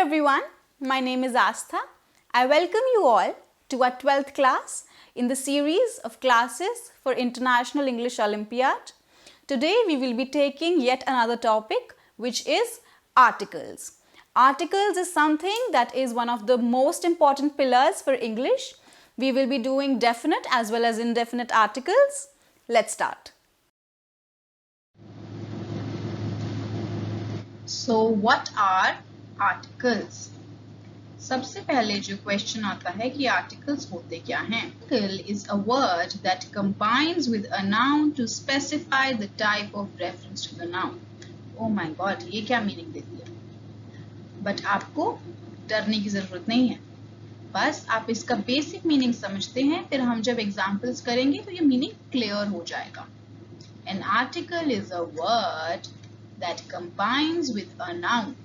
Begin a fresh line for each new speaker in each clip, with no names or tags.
everyone, my name is Aastha. I welcome you all to our 12th class in the series of classes for International English Olympiad. Today we will be taking yet another topic, which is articles. Articles is something that is one of the most important pillars for English. We will be doing definite as well as indefinite articles. Let's start.
So what are articles? सबसे पहले जो question आता है कि articles होते क्या हैं? Article is a word that combines with a noun to specify the type of reference to the noun. Oh my God, ये क्या मीनिंग दे दिया? बट आपको डरने की जरूरत नहीं है, बस आप इसका बेसिक मीनिंग समझते हैं, फिर हम जब एग्जाम्पल्स करेंगे तो ये मीनिंग क्लियर हो जाएगा. An article is a word that combines with a noun.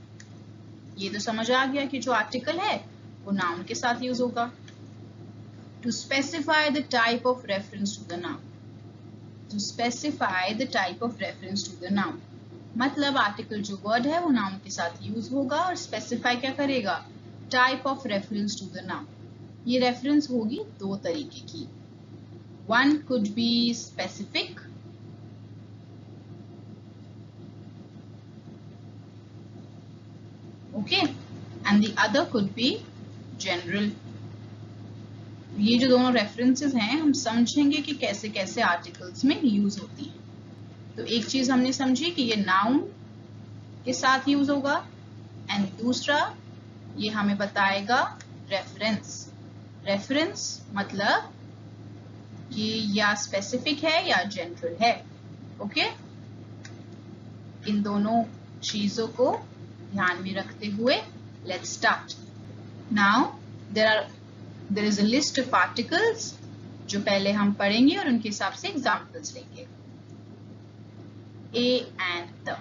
ये तो समझ आ गया कि जो आर्टिकल है वो नाउन के साथ यूज होगा. To specify the type of reference to the noun. To specify the type of reference to the noun. मतलब आर्टिकल जो वर्ड है वो नाउन के साथ यूज होगा और स्पेसिफाई क्या करेगा? Type of reference to the noun. ये रेफरेंस होगी दो तरीके की. One could be specific. Okay, and the other could be general. ये जो दोनों रेफरेंसेस हैं हम समझेंगे कि कैसे कैसे आर्टिकल्स में यूज होती हैं. तो एक चीज हमने समझी कि ये नाउन के साथ यूज होगा एंड दूसरा ये हमें बताएगा रेफरेंस. रेफरेंस मतलब कि या स्पेसिफिक है या जनरल है. ओके, इन दोनों चीजों को ध्यान में रखते हुए let's start. Now there is a list of articles जो पहले हम पढ़ेंगे और उनके हिसाब से एग्जाम्पल्स लेंगे. A and the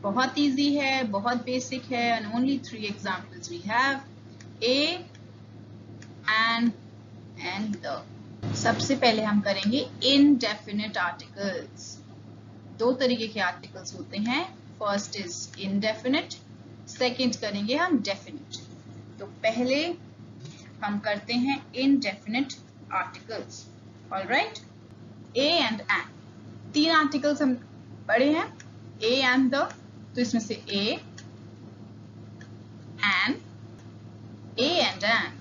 बहुत इजी है, बहुत बेसिक है and only 3 examples we have. A and the. सबसे पहले हम करेंगे indefinite articles. दो तरीके के आर्टिकल्स होते हैं. फर्स्ट इज indefinite, सेकेंड करेंगे हम डेफिनेट. तो पहले हम करते हैं indefinite articles. Alright, A and an. 3 articles हम पढ़े हैं, A and the. तो इसमें से A and an.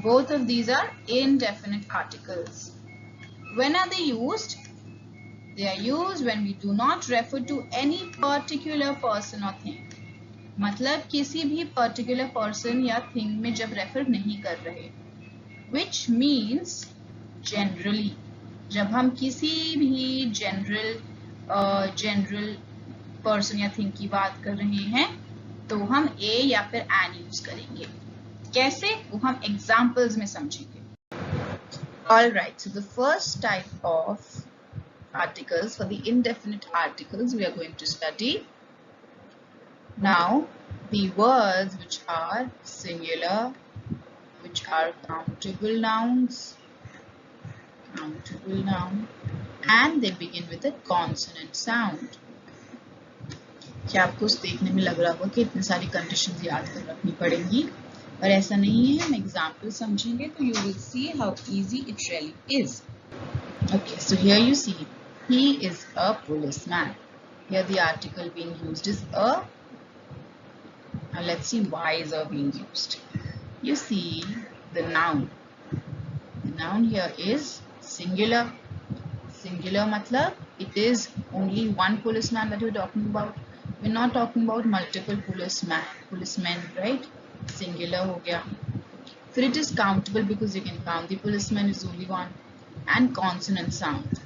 Both of these are indefinite articles. When are they used? They are used when we do not refer to any particular person or thing. मतलब किसी भी particular person या thing में जब refer नहीं कर रहे. Which means generally. जब हम किसी भी general person या thing की बात कर रहे हैं तो हम a या फिर an यूज करेंगे. कैसे वो हम examples में समझेंगे. Alright, so the first type of articles, for the indefinite articles, we are going to study now the words which are singular, which are countable nouns, and they begin with a consonant sound. क्या आपको देखने में लग रहा होगा कि इतनी सारी कंडीशंस याद कर रखनी पड़ेंगी, पर ऐसा नहीं है. हम एग्जाम्पल समझेंगे तो you will see how easy it really is. Okay, so here you see he is a policeman. Here the article being used is a. Now let's see why is a being used. You see the noun. The noun here is singular. Singular matlab it is only one policeman that we're talking about. We're not talking about multiple policemen, right? Singular ho gaya. Then it is countable because you can count the policeman is only one. And consonant sound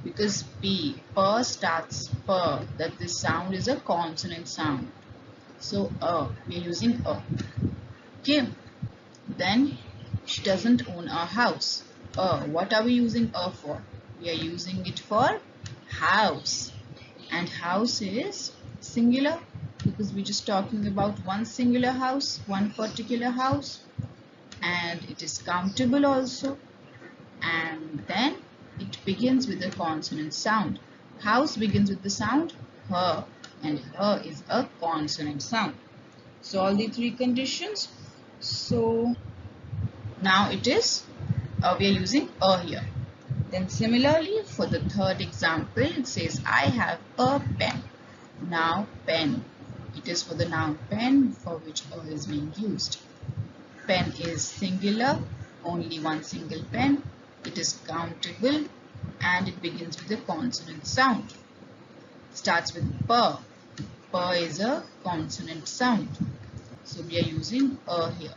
because per starts per, that this sound is a consonant sound. So we are using a. Okay, then she doesn't own a house. What are we using a for? We are using it for house, and house is singular because we're just talking about one singular house, one particular house, and it is countable also. And then it begins with a consonant sound. House begins with the sound her, and her is a consonant sound. So all the three conditions. So now it is we are using a here. Then similarly for the third example, it says I have a pen. Now pen, it is for the noun pen for which a is being used. Pen is singular, only one single pen. It is countable and it begins with a consonant sound. Starts with p. P is a consonant sound. So we are using a here.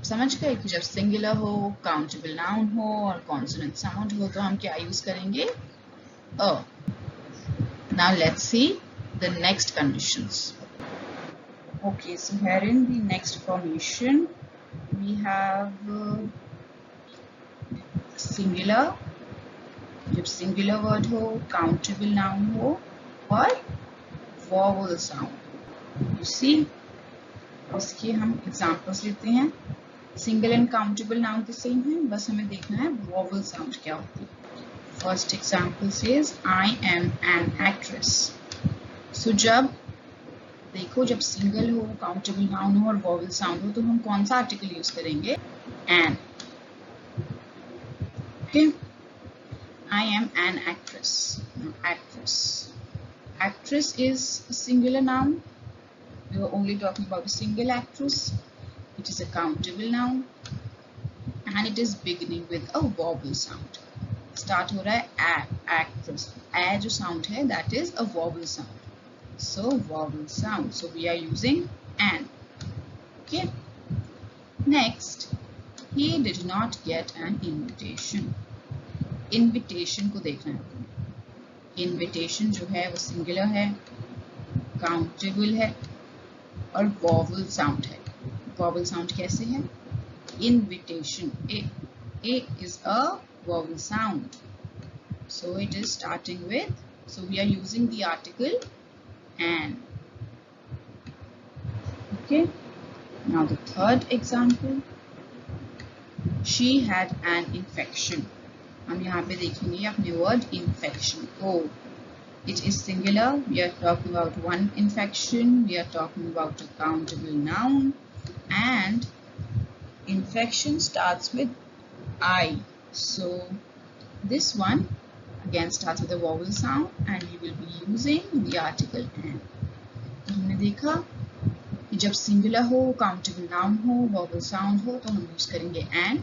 समझ गए कि जब singular हो, countable noun हो और consonant sound हो तो हम क्या यूज करेंगे? अ. Now let's see the next conditions. Okay, so here in the next formation we have singular, जब singular word हो, countable noun हो और vowel sound. You see, इसके हम examples लेते हैं. सिंगल एंड काउंटेबल नाउन तो सेम है, बस हमें देखना है वॉवल साउंड क्या होती है. First example says I am an actress. So जब देखो, जब सिंगल हो, काउंटेबल नाउन हो और वॉवल साउंड हो तो हम कौन सा आर्टिकल यूज करेंगे? An. Okay, I am an actress. Actress, actress is a singular noun. We are only talking about a single actress. It is a countable noun and it is beginning with a vowel sound. Start हो रहा है actress. A जो sound है, that is a vowel sound. So vowel sound. So we are using an. Okay. Next, he did not get an invitation. Invitation को देखना है. Invitation जो है वो singular है, countable है और vowel sound है. Vowel sound कैसे है? Invitation. A is a vowel sound. So it is starting with. So we are using the article an. Okay. Now the third example. She had an infection. हम यहाँ पे देखेंगे अपने word infection को. It is singular. We are talking about one infection. We are talking about a countable noun. And infection starts with I. So this one again starts with a vowel sound and we will be using the article an. तो हमने देखा कि जब singular हो, countable noun हो, vowel sound हो तो हम यूज करेंगे an.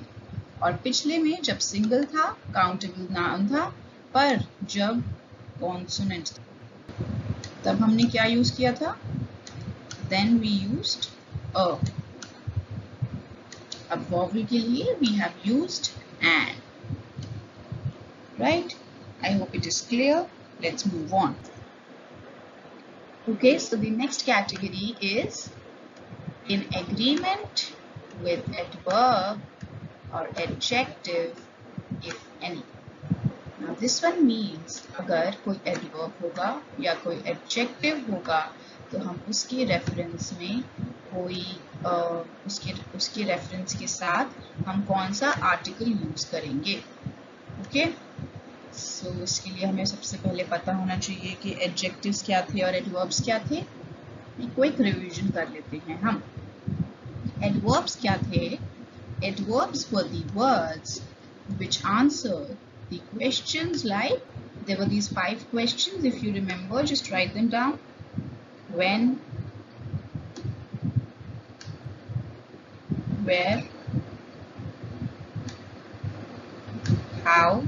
और पिछले में जब सिंगल था, काउंटेबल नाउन था, पर जब कॉन्सोनेंट तब हमने क्या यूज किया था? Then we used a. अब vowel के लिए we have used an. Right? I hope it is clear. Let's move on. Okay, so the next category is in agreement with adverb or adjective, if any. Now this one means अगर कोई adverb होगा या कोई adjective होगा तो हम उसके reference में कोई उसके रेफरेंस के साथ हम कौन सा आर्टिकल यूज करेंगे. ओके, सो इसके लिए हमें सबसे पहले पता होना चाहिए कि एडजेक्टिव्स क्या थे और एडवर्ब्स क्या थे. एक क्विक रिवीजन कर लेते हैं हम. एडवर्ब्स क्या थे? Adverbs were the words which answered the questions like, there were these 5 questions, if you remember, just write them down. When, where, how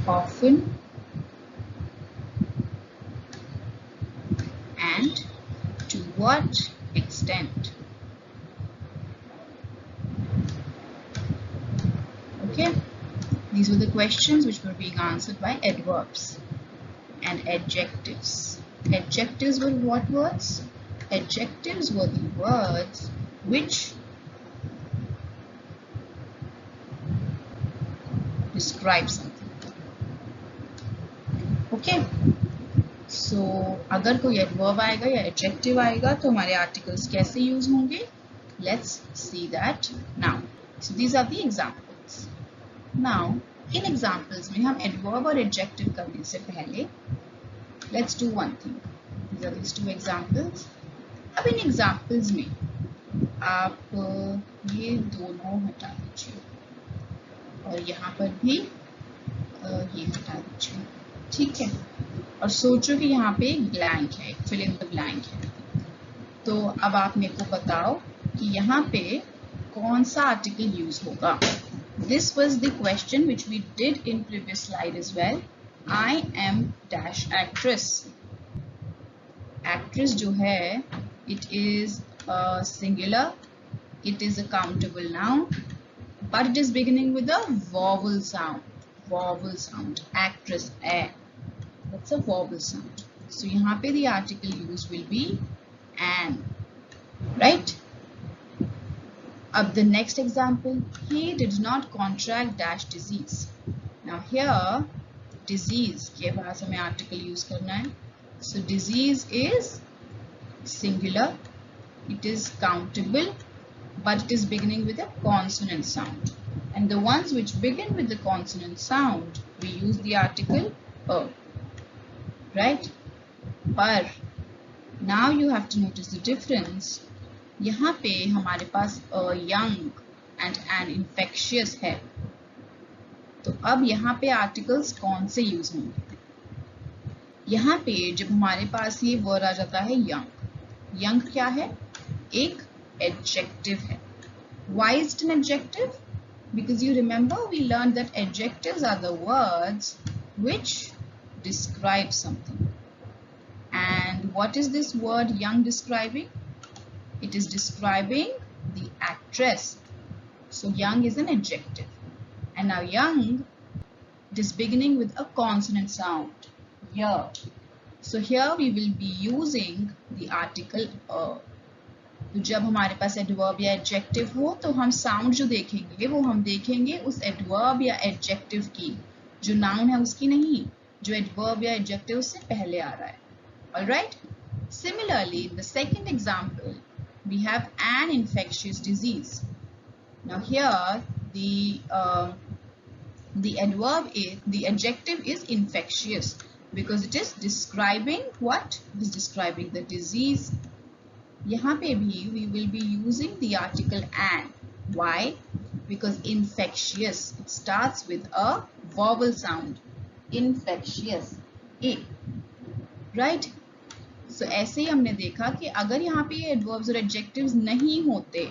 often, and to what extent. Okay, these were the questions which were being answered by adverbs. And adjectives. Adjectives were what words? Adjectives were the words which describe something. Okay. So अगर कोई adverb आएगा या adjective आएगा तो हमारे articles कैसे use होंगे? Let's see that now. So these are the examples. Now in examples में हम एडवर्ब और एडजेक्टिव करने से पहले let's do one thing. These are these two examples. अब इन एग्जाम्पल्स में आप ये दोनों हटा दीजिए और यहाँ पर भी ये हटा दीजिए, ठीक है. और सोचो कि यहाँ पे एक ब्लैंक है, एक फिल इन द ब्लैंक है. तो अब आप मेरे को बताओ कि यहाँ पे कौन सा आर्टिकल यूज होगा. This was the question which we did in previous slide as well. I am dash actress. Actress जो है, it is a singular, it is a countable noun, but it is beginning with a vowel sound. Vowel sound. Actress, a. That's a vowel sound. So यहाँ पे the article used will be an, right? Of the next example, he did not contract dash disease. Now here, disease के पास हमें article use करना है. So disease is singular, it is countable, but it is beginning with a consonant sound. And the ones which begin with the consonant sound, we use the article a, right? But now you have to notice the difference. यहाँ पे हमारे पास young and N infectious है. तो अब यहाँ पे articles कौन से यूज होंगे. यहाँ पे जब हमारे पास ये वर्ड आ जाता है यंग. यंग क्या है, एक एडजेक्टिव है. Why is it an adjective? Because you remember we learn that adjectives are the words which describe something. And what is this word young describing? It is describing the actress. So young is an adjective. And now young, it is beginning with a consonant sound. Yeah. So here we will be using the article a. तो जब हमारे पास adverb या adjective हो तो हम sound जो देखेंगे वो हम देखेंगे उस adverb या adjective की. जो noun है उसकी नहीं, जो adverb या adjective उससे पहले आ रहा है. Alright? Similarly, in the second example, we have an infectious disease. Now here the adjective is infectious because it is describing what? It is describing the disease. यहाँ पे भी we will be using the article an. Why? Because infectious, it starts with a vowel sound. Infectious, a, right? So ऐसे ही हमने देखा कि अगर यहाँ पे एडवर्ब्स और एडजेक्टिव्स नहीं होते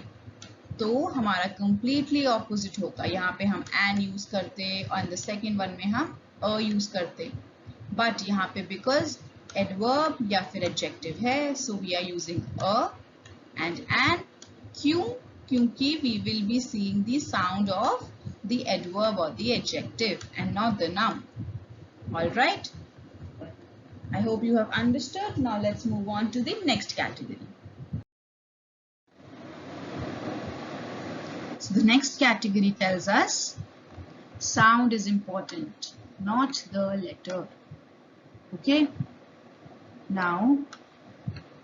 तो हमारा completely opposite होता. यहाँ पे हम an यूज करते और the second one में हम a यूज करते. But यहाँ पे because adverb या फिर adjective है, so we are using a and an. क्यों? क्योंकि we will be seeing the sound of the adverb or the adjective and not the noun. All right? I hope you have understood. Now let's move on to the next category. So the next category tells us sound is important, not the letter. Okay? Now,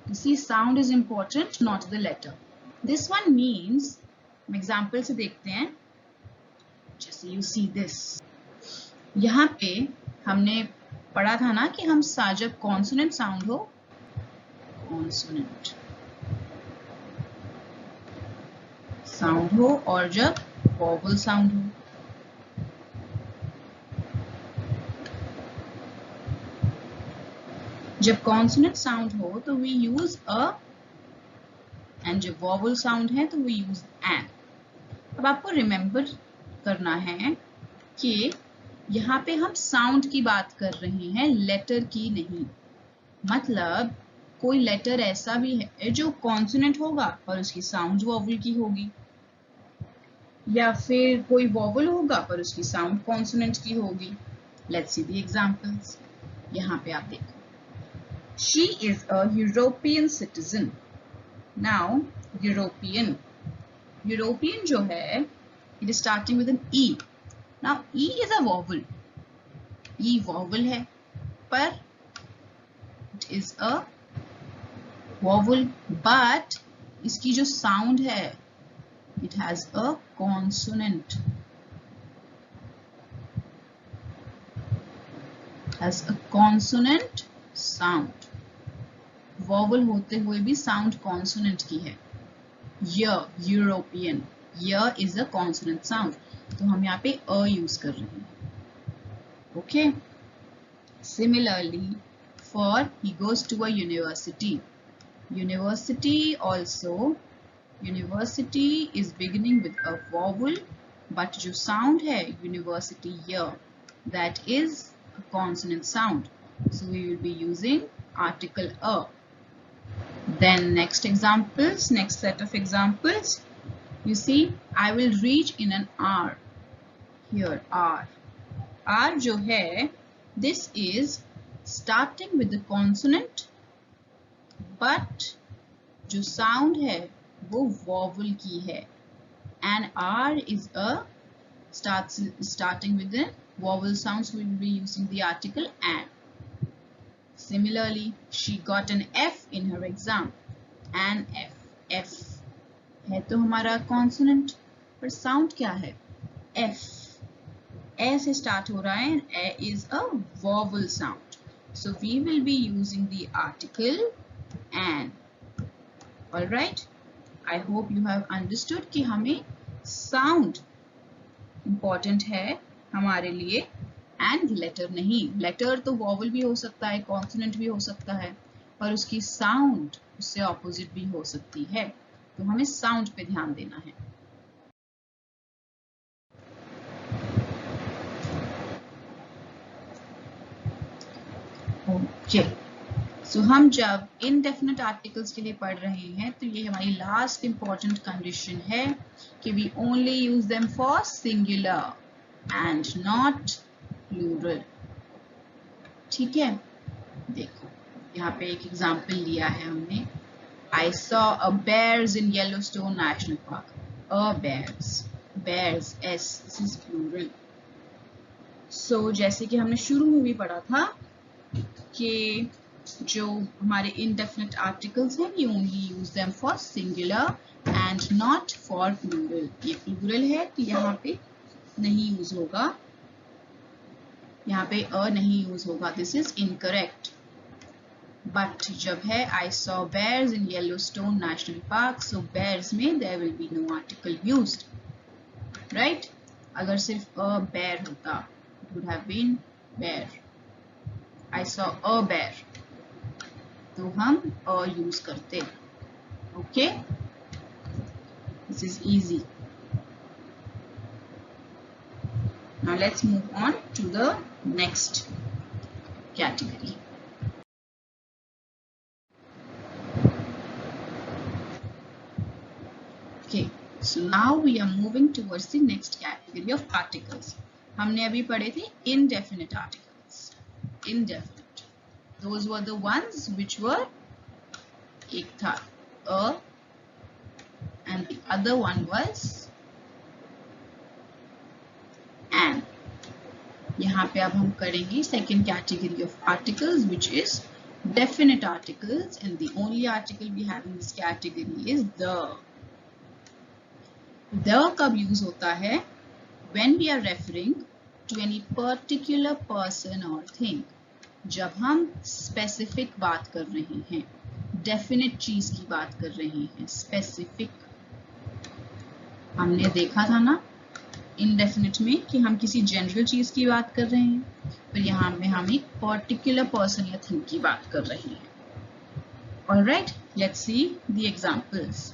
you see sound is important, not the letter. This one means, हम example से देखते हैं. जैसे you see this. यहाँ पे हमने पढ़ा था ना कि हम जब कॉन्सोनेंट साउंड हो, कॉन्सोनेंट साउंड हो और जब वॉवल साउंड हो. जब कॉन्सोनेंट साउंड हो तो वी यूज अ एंड जब वॉवल साउंड है तो वी यूज एन. अब आपको रिमेंबर करना है कि यहाँ पे हम साउंड की बात कर रहे हैं, लेटर की नहीं. मतलब कोई लेटर ऐसा भी है जो कॉन्सोनेंट होगा और उसकी साउंड वॉवल की होगी, या फिर कोई वॉवल होगा पर उसकी साउंड कॉन्सोनेंट की होगी. Let's see the examples. यहाँ पे आप देखो, she is a European citizen. Now European, European जो है it is starting with an E. Now E is a vowel. E vowel है, पर it is a vowel, but इसकी जो sound है it has a consonant. has a consonant sound. Vowel होते हुए भी साउंड कॉन्सोनेंट की है. यूरोपियन, य इज अ कॉन्सोनेंट साउंड, तो हम यहाँ पे अ यूज कर रहे हैं. Okay. Similarly, for he goes to a university. University also, university is beginning with a vowel, but जो sound है university य, that is a consonant sound. So we will be using article a. Then next examples, next set of examples. You see, I will reach in an hour. Here, hour. R जो है, this is starting with the consonant, but जो sound है वो vowel की है, and R is a starting with the vowel sound, so we will be using the article an. Similarly, she got an F in her exam. An F. F है तो हमारा consonant, पर sound क्या है? F. A से start हो रहा है, and A is a vowel sound. So we will be using the article an. Alright? I hope you have understood कि हमें sound important है हमारे लिए, and letter नहीं. Letter तो vowel भी हो सकता है, consonant भी हो सकता है, और उसकी sound उससे opposite भी हो सकती है. तो हमें sound पे ध्यान देना है. ओके. सो हम जब indefinite articles के लिए पढ़ रहे हैं तो ये हमारी last important condition है कि we only use them for singular and not plural. ठीक है. देखो यहाँ पे एक एग्जाम्पल लिया है हमने. I saw a bears in Yellowstone National Park. A bears. Bears. S. This is plural. So जैसे कि हमने शुरू में भी पढ़ा था कि जो हमारे indefinite articles हैं, we only use them for singular and not for plural. ये plural है तो यहाँ पे नहीं यूज होगा, यहाँ पे अ नहीं यूज होगा. This is incorrect. But जब है I saw bears in Yellowstone National Park, so bears में there will be no article used. Right? अगर सिर्फ a bear होता, it would have been bear. I saw a bear. तो हम a use करते. Okay? This is easy. Now let's move on to the next category. Okay, so now we are moving towards the next category of articles. हमने अभी पढ़े थे indefinite articles. Indefinite. Those were the ones which were एक था a and the other one was an. यहाँ पे अब हम करेंगे second category of articles, which is definite articles, and the only article we have in this category is the. The कब use होता है? When we are referring to any particular person or thing. जब हम specific बात कर रहे हैं, definite चीज की बात कर रहे हैं, specific. हमने देखा था ना indefinite में कि हम किसी general चीज की बात कर रहे हैं, पर यहाँ में हम एक particular person या thing की बात कर रहे हैं. Alright, let's see the examples.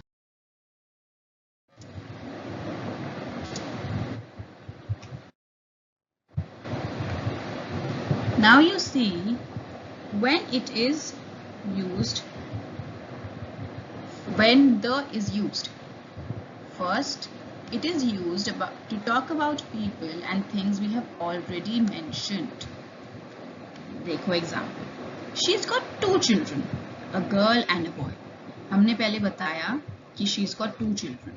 Now you see, when it is used, when the is used, first it is used to talk about people and things we have already mentioned. देखो example. She's got 2 children, a girl and a boy. हमने पहले बताया कि she's got 2 children,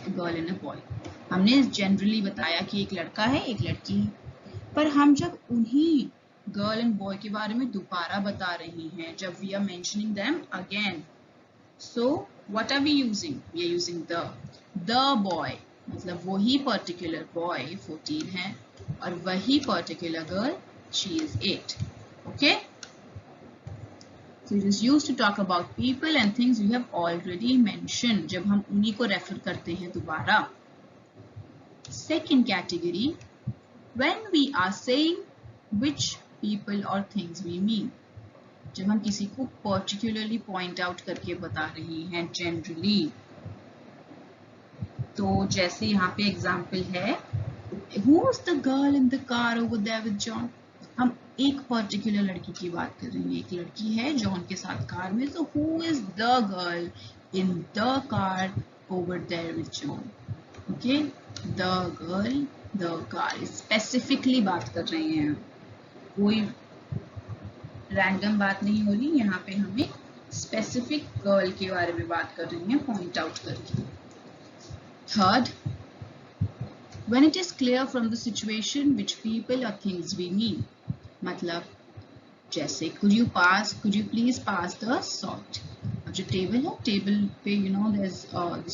a girl and a boy. हमने generally बताया कि एक लड़का है, एक लड़की है. पर हम जब उन्हीं गर्ल एंड बॉय के बारे में दोबारा बता रही हैं, जब we are mentioning them again, so what are we using? We are using the boy, मतलब वही पर्टिकुलर बॉय 14 है और वही particular girl she is 8. Okay, so it is used to talk about people and things we have already mentioned, जब हम उन्हीं को refer करते हैं दोबारा. Second category, when we are saying which people or things we mean, जब हम किसी को particularly point out करके बता रहे हैं generally. तो जैसे यहाँ पे एग्जाम्पल है, who's the girl in the car over there with John? हम एक पर्टिकुलर लड़की की बात कर रहे हैं, एक लड़की है जॉन के साथ कार में, तो who is the girl in the car over there with John? Okay, the girl, the car, specifically बात कर रहे हैं, कोई रैंडम बात नहीं हो रही, यहाँ पे हमें स्पेसिफिक गर्ल के बारे में बात कर रही हैं पॉइंट आउट करके. Third, when it is clear from the situation which people or things we mean, मतलब जैसे could you please pass the salt. अब जो टेबल है, टेबल पे there's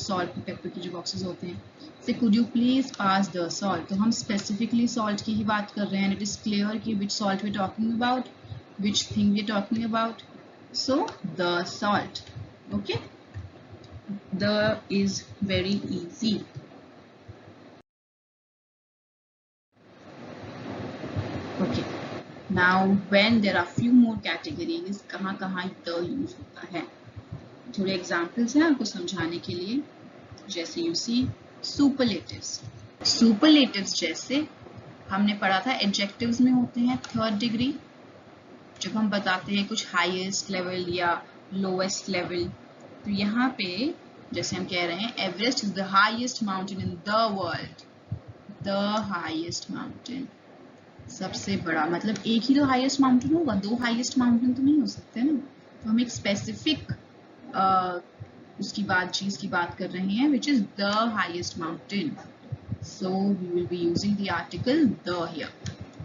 salt and pepper की जो boxes होते हैं, से could you please pass the salt, तो हम specifically salt की ही बात कर रहे हैं. It is clear कि which salt we're talking about, which thing we're talking about. So the salt. Okay, the is very easy. Okay, now when there are few more categories, कहाँ कहाँ the use होता है, थोड़े examples हैं आपको समझाने के लिए. जैसे you see superlatives. Superlatives जैसे हमने पढ़ा था adjectives में होते हैं third degree, जब हम बताते हैं कुछ highest level या lowest level. तो यहाँ पे जैसे हम कह रहे हैं Everest is the highest mountain in the world. The highest mountain, सबसे बड़ा, मतलब एक ही तो हाईएस्ट माउंटेन होगा, दो हाईएस्ट माउंटेन तो नहीं हो सकते ना. तो हम एक स्पेसिफिक उसकी बात, चीज की बात कर रहे हैं which is the highest mountain. So we will be using the article the here.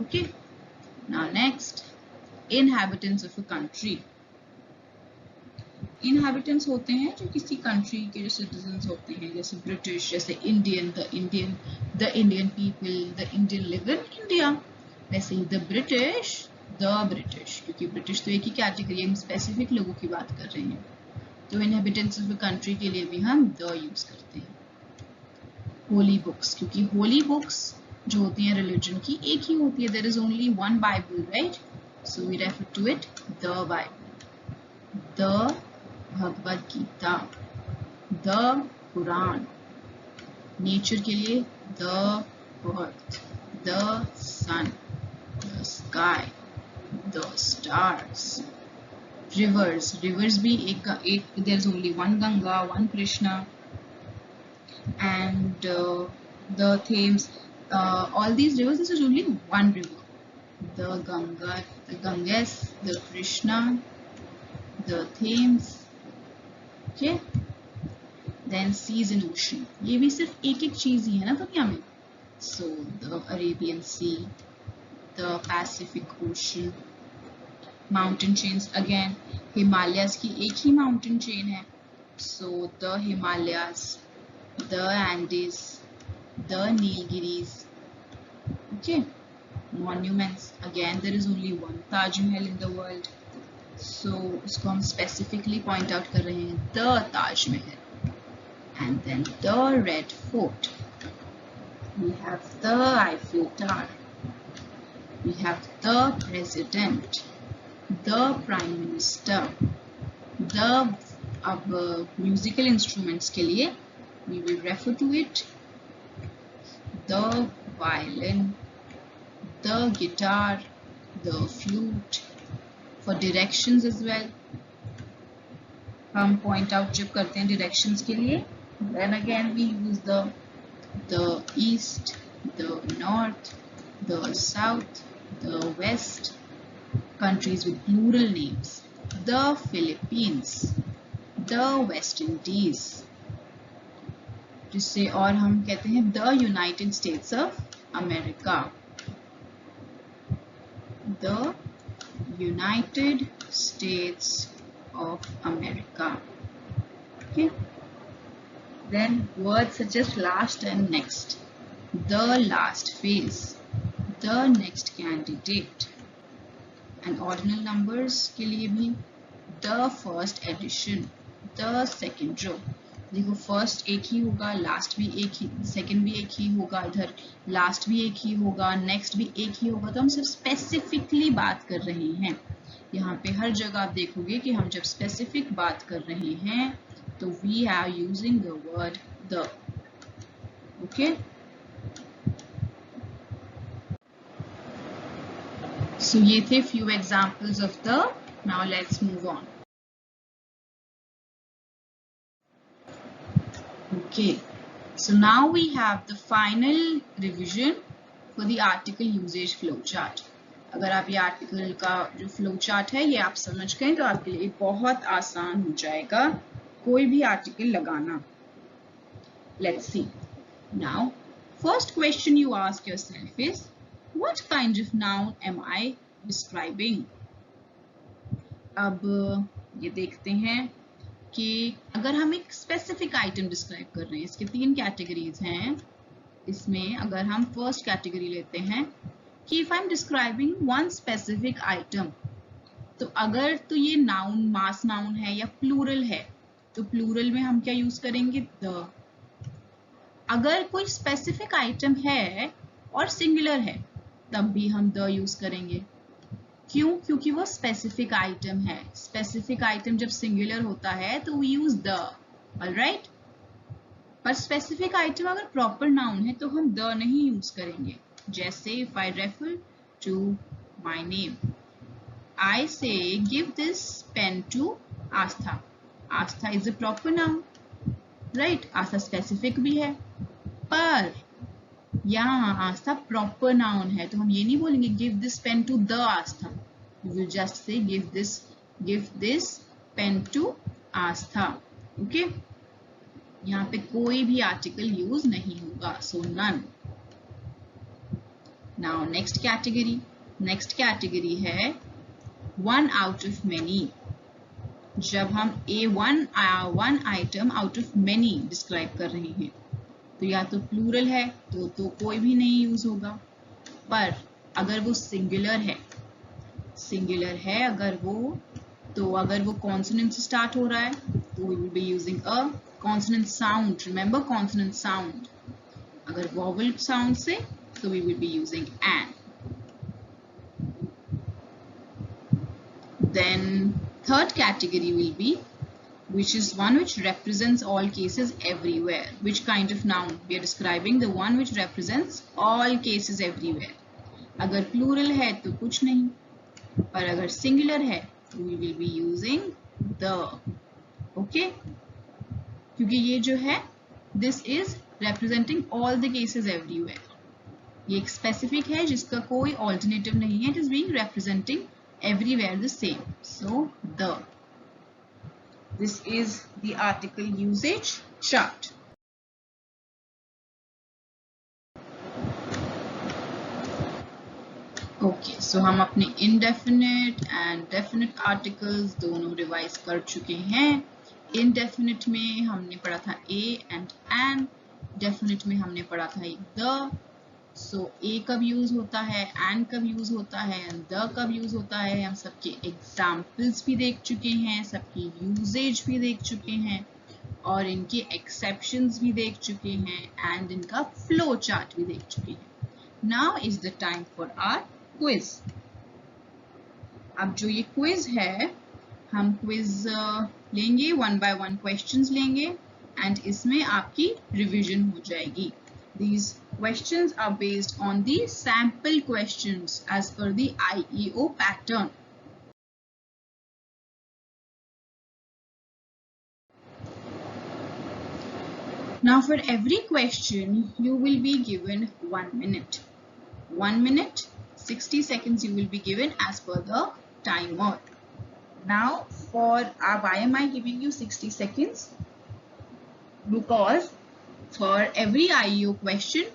Okay, now next, inhabitants of a country. Inhabitants होते हैं जो किसी कंट्री के जो सिटीजन्स होते हैं, जैसे ब्रिटिश, जैसे Indian, the Indian people, the Indian live in India. वैसे ही द ब्रिटिश, क्योंकि ब्रिटिश तो एक ही कैटेगरी है, हम स्पेसिफिक लोगों की बात कर रहे हैं, तो इनहेबिटेंट्स ऑफ द कंट्री के लिए भी हम द यूज करते हैं. होली बुक्स, क्योंकि होली बुक्स जो होती हैं रिलीजन की एक ही होती है, there is only one Bible, right? So we refer to it the Bible, the Bhagavad Gita, the Quran. Nature के लिए the earth, the sun, the sky, the stars. Rivers भी एक there is only one Ganga, one Krishna, and the Thames. All these rivers, this is only one river. The Ganga, the Ganges, the Krishna, the Thames. Okay. Then seas and ocean. ये भी सिर्फ एक एक चीज ही है ना दुनिया में. So the Arabian Sea, the Pacific Ocean, mountain chains, again Himalayas की एक ही mountain chain है, so the Himalayas, the Andes, the Nilgiris. Okay, monuments, again there is only one Taj Mahal in the world, so उसको हम specifically point out कर रहे हैं, the Taj Mahal. And then the Red Fort. We have the Eiffel Tower. We have the President, the Prime Minister. The अब musical instruments के लिए we will refer to it the violin, the guitar, the flute. For directions as well, हम point out जब करते हैं directions के लिए, then again we use the east, the north, the south, the west. Countries with plural names, the Philippines, the West Indies. जिससे और हम कहते हैं the United States of America, the United States of America. Okay. Then words such as last and next, the last phase, the next candidate, and ordinal numbers के लिए भी the first edition, the second row. देखो first एक ही होगा, last भी एक ही, second भी एक ही होगा, इधर लास्ट भी एक ही होगा, नेक्स्ट भी एक ही होगा। तो हम सिर्फ स्पेसिफिकली बात कर रहे हैं। यहाँ पे हर जगह आप देखोगे कि हम जब स्पेसिफिक बात कर रहे हैं तो we are using the word the. Okay, so ये थे few examples of the. Now let's move on. Okay, so now we have the final revision for the article usage flowchart. अगर आप ये आर्टिकल का जो फ्लो चार्ट है ये आप समझ गए तो आपके लिए बहुत आसान हो जाएगा कोई भी आर्टिकल लगाना। Let's see. Now, first question you ask yourself is, what kind of noun am I describing? अब ये देखते हैं कि अगर हम एक स्पेसिफिक आइटम डिस्क्राइब कर रहे हैं, इसके 3 कैटेगरीज हैं। इसमें अगर हम फर्स्ट कैटेगरी लेते हैं कि if I am describing one specific item, तो अगर तो ये नाउन मास नाउन है या प्लूरल है तो प्लूरल में हम क्या यूज करेंगे, द। अगर कोई स्पेसिफिक आइटम है और सिंगुलर है तब भी हम द यूज करेंगे। क्यों? क्योंकि वो स्पेसिफिक आइटम है। स्पेसिफिक आइटम जब सिंगुलर होता है तो वी यूज द, ऑलराइट। पर स्पेसिफिक आइटम अगर प्रॉपर नाउन है तो हम द नहीं यूज करेंगे। जैसे if I refer to my name, I say give this pen to Aastha. Aastha is a proper noun, right. Aastha specific भी है, पर यहाँ आस्था प्रॉपर नाउन है तो हम ये नहीं बोलेंगे give this pen to the Aastha, we will just say give this pen to Aastha. Okay, यहाँ पे कोई भी आर्टिकल यूज नहीं होगा, so none. Now next category है वन आउट ऑफ मेनी। जब हम one item out of many describe कर रहे हैं तो या तो प्लूरल है तो कोई भी नहीं यूज होगा। पर अगर वो सिंगुलर है अगर वो कॉन्सोनेंट से स्टार्ट हो रहा है तो we will be using a consonant sound. Remember consonant sound. अगर वॉवल साउंड से तो we will be using an. Then third category will be which is one which represents all cases everywhere. Which kind of noun? We are describing the one which represents all cases everywhere. अगर plural है तो कुछ नहीं, पर अगर singular है तो we will be using the. Okay? क्योंकि ये जो है this is representing all the cases everywhere. ये एक specific है जिसका कोई alternative नहीं है. It is being representing everywhere the same. So the. This is the article usage chart. Okay, so हम अपने indefinite and definite articles दोनों रिवाइज कर चुके हैं। Indefinite में हमने पढ़ा था a and an, definite में हमने पढ़ा था एक the। So a कब यूज होता है, an कब यूज होता है, and the कब यूज होता है, हम सबके एग्जाम्पल्स भी देख चुके हैं, सबकी यूजेज भी देख चुके हैं और इनके एक्सेप्शंस भी देख चुके हैं एंड इनका फ्लो चार्ट भी देख चुके हैं। Now is the time for our quiz. अब जो ये क्विज है हम क्विज लेंगे, 1 by 1 क्वेश्चंस लेंगे एंड इसमें आपकी रिवीजन हो जाएगी। These questions are based on the sample questions as per the IEO pattern. Now for every question you will be given 1 minute. 1 minute, 60 seconds you will be given as per the timer. Now why am I giving you 60 seconds? Because for every IEO question,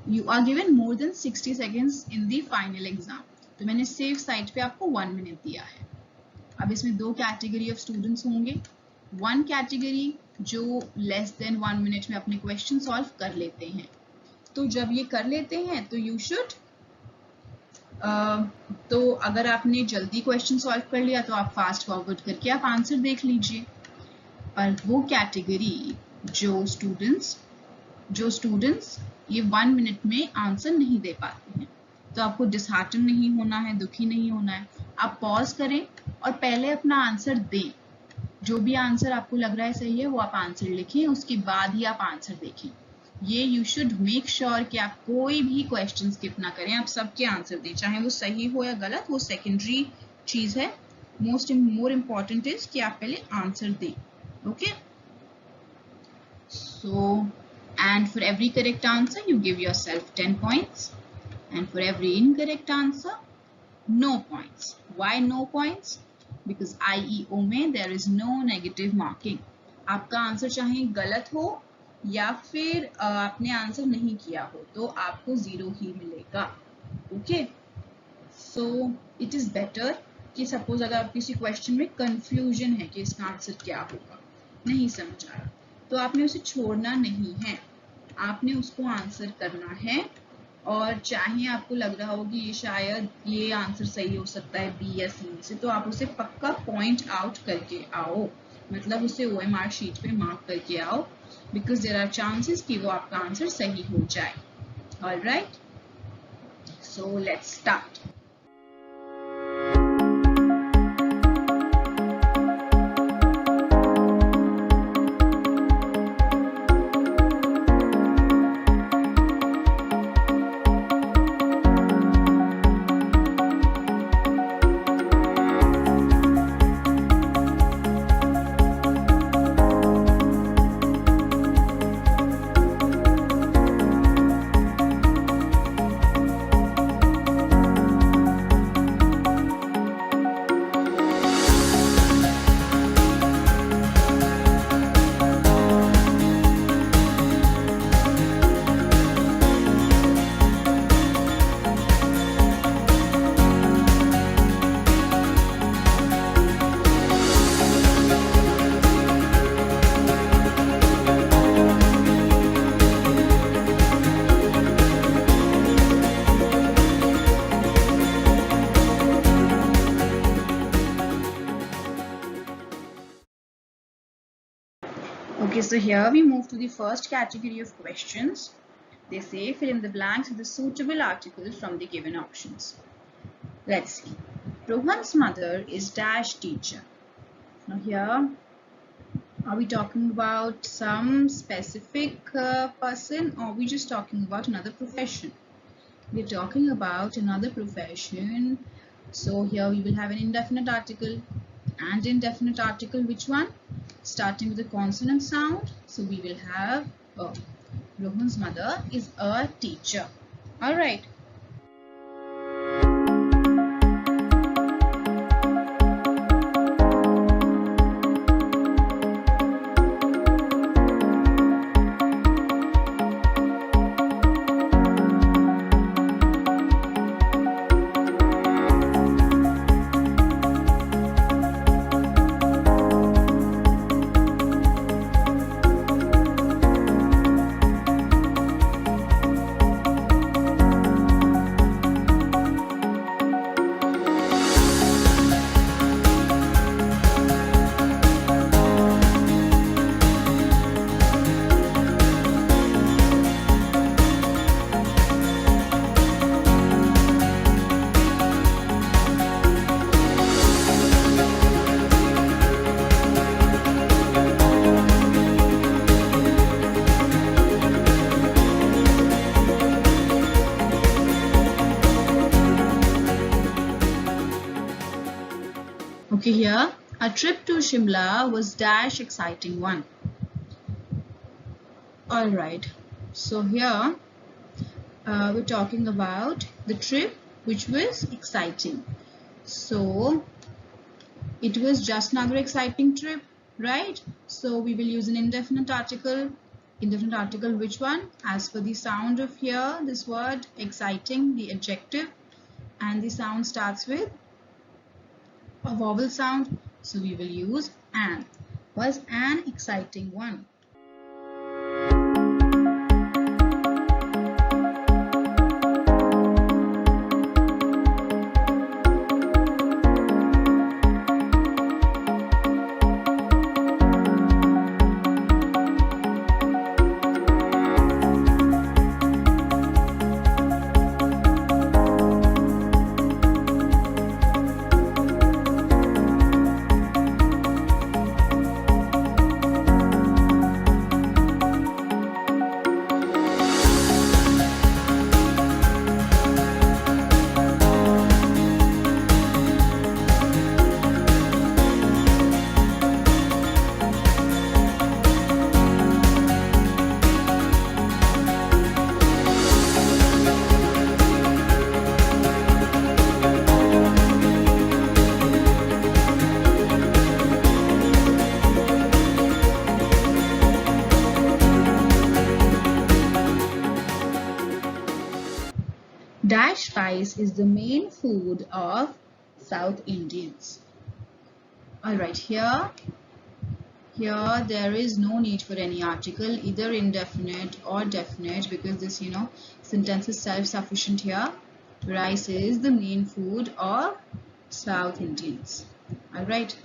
you are given more than 60 seconds in the final exam. तो मैंने safe side पे आपको 1 minute दिया है। अब इसमें 2 category of students होंगे। 1 category जो लेस देन 1 मिनट में अपने क्वेश्चन सॉल्व कर लेते हैं। तो जब ये कर लेते हैं तो यू शुड तो अगर आपने जल्दी क्वेश्चन सॉल्व कर लिया तो आप फास्ट फॉरवर्ड करके आप आंसर देख लीजिए। पर वो कैटेगरी जो स्टूडेंट्स ये 1 मिनट में आंसर नहीं दे पाते हैं, तो आपको डिसहार्टन नहीं होना है, दुखी नहीं होना है। आप पॉज करें और पहले अपना आंसर दें। जो भी आंसर आपको लग रहा है सही है वो आप आंसर लिखें, उसके बाद ही आप आंसर देखें। ये यू शुड मेक श्योर कि आप कोई भी क्वेश्चन स्किप ना करें, आप सबके आंसर दें, चाहे वो सही हो या गलत, वो सेकेंडरी चीज है। मोर इम्पॉर्टेंट इज कि आप पहले आंसर दें। Okay, so and for every correct answer you give yourself 10 points, and for every incorrect answer no points. Why no points? Because IEO में there is no negative marking. आपका answer चाहे गलत हो या फिर आपने आंसर नहीं किया हो तो आपको 0 ही मिलेगा। Okay, so it is better कि सपोज अगर आप किसी क्वेश्चन में कंफ्यूजन है कि इसका आंसर क्या होगा, नहीं समझ आ रहा, तो आपने उसे छोड़ना नहीं है, आपने उसको आंसर करना है। और चाहे आपको लग रहा हो कि ये शायद ये आंसर सही हो सकता है बी या सी में से, तो आप उसे पक्का पॉइंट आउट करके आओ, मतलब उसे OMR शीट पे मार्क करके आओ, बिकॉज देयर आर चांसेस कि वो आपका आंसर सही हो जाए। Alright, so let's start. Okay, so here we move to the first category of questions. They say fill in the blanks with a suitable article from the given options. Let's see. Rohan's mother is dash teacher. Now here, are we talking about some specific person, or are we just talking about another profession? We're talking about another profession. So here we will have an indefinite article. And indefinite article, which one? Starting with a consonant sound. So we will have Rohan's mother is a teacher. Alright. Okay, here a trip to Shimla was dash exciting one. All right, so here we're talking about the trip which was exciting. So it was just another exciting trip, right? So we will use an indefinite article. Indefinite article, which one? As per the sound of here, this word exciting, the adjective, and the sound starts with a vowel sound, so we will use an. Was an exciting one. rice is the main food of South Indians. Alright, here there is no need for any article, either indefinite or definite, because this sentence is self-sufficient here. Rice is the main food of South Indians. Alright.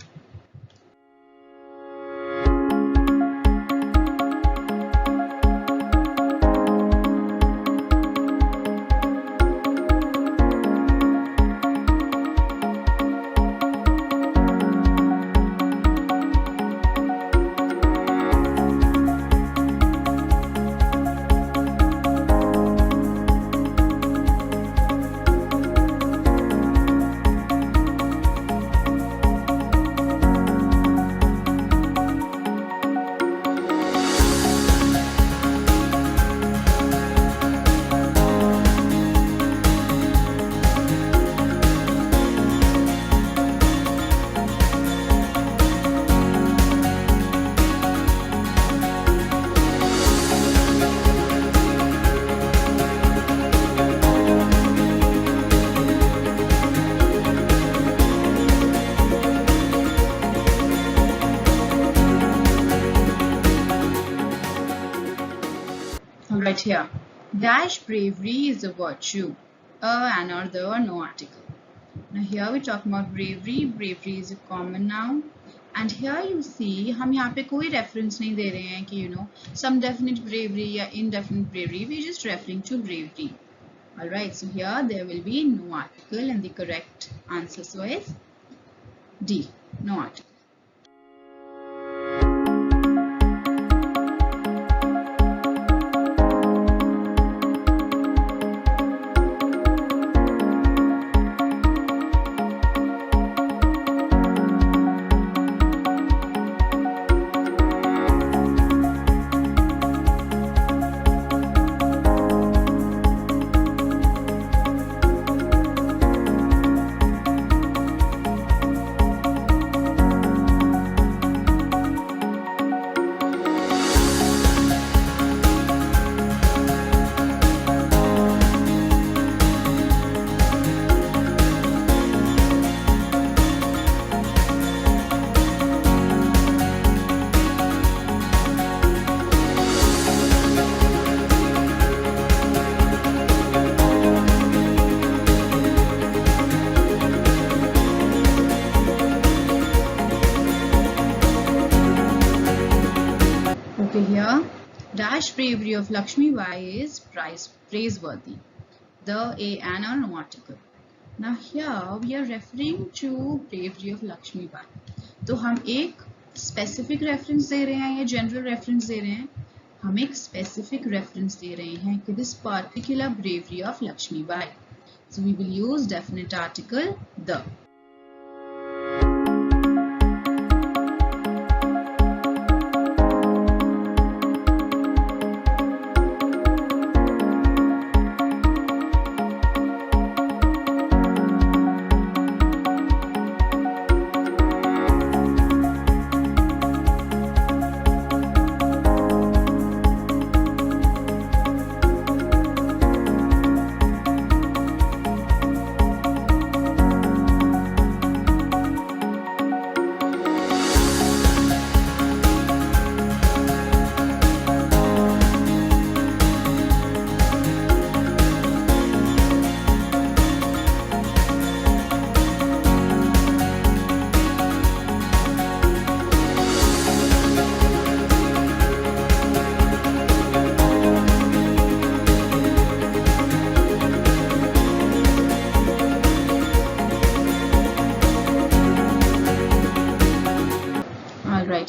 Right here, dash bravery is a virtue. An or the or no article. Now here we're talking about bravery. Bravery is a common noun. And here you see, हम यहाँ पे कोई reference नहीं दे रहे हैं कि some definite bravery या indefinite bravery. We're just referring to bravery. Alright, so here there will be no article, and the correct answer so is D, no article. Dash bravery of Lakshmi Bai is praiseworthy. The, a, an or no article. Now here we are referring to bravery of Lakshmi Bai. तो हम एक specific reference दे रहे हैं या general reference दे रहे हैं? हम एक specific reference दे रहे हैं कि this particular bravery of Lakshmi Bai. So we will use definite article the.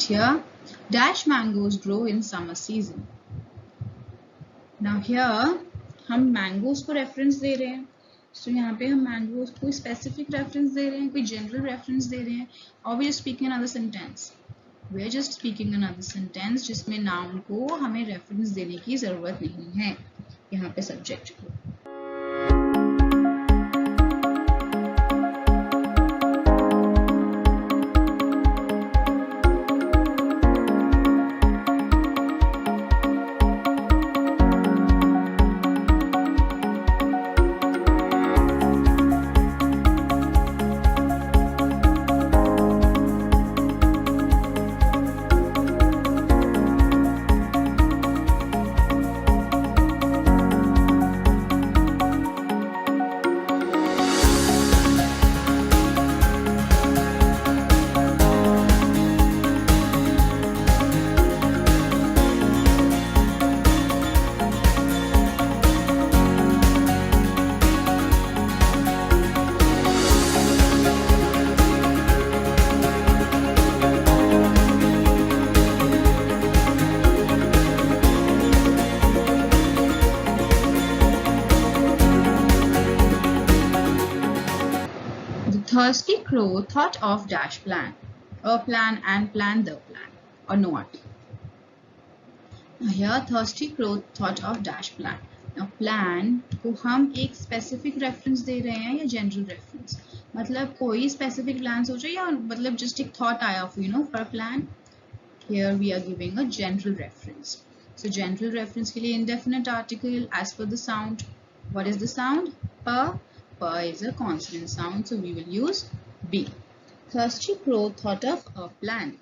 Here, dash mangoes grow in summer season. Now here हम mangoes को reference दे रहे हैं. So यहाँ पे हम mangoes को specific reference दे रहे हैं, कोई general reference दे रहे हैं, or we are speaking another sentence. We are just speaking another sentence जिसमें noun को हमें reference देने की जरूरत नहीं है. यहाँ पे subject को. thirsty crow thought of dash plan. A plan and plan the plan. Or not. Here thirsty crow thought of dash plan. Now plan को हम एक specific reference दे रहे हैं या general reference. मतलब कोई specific plan सोचो या मतलब just एक thought आया हो for a plan. Here we are giving a general reference. So general reference के लिए indefinite article as per the sound. What is the sound? Pa. Pa is a consonant sound, so we will use B. Thirsty crow thought of a plan.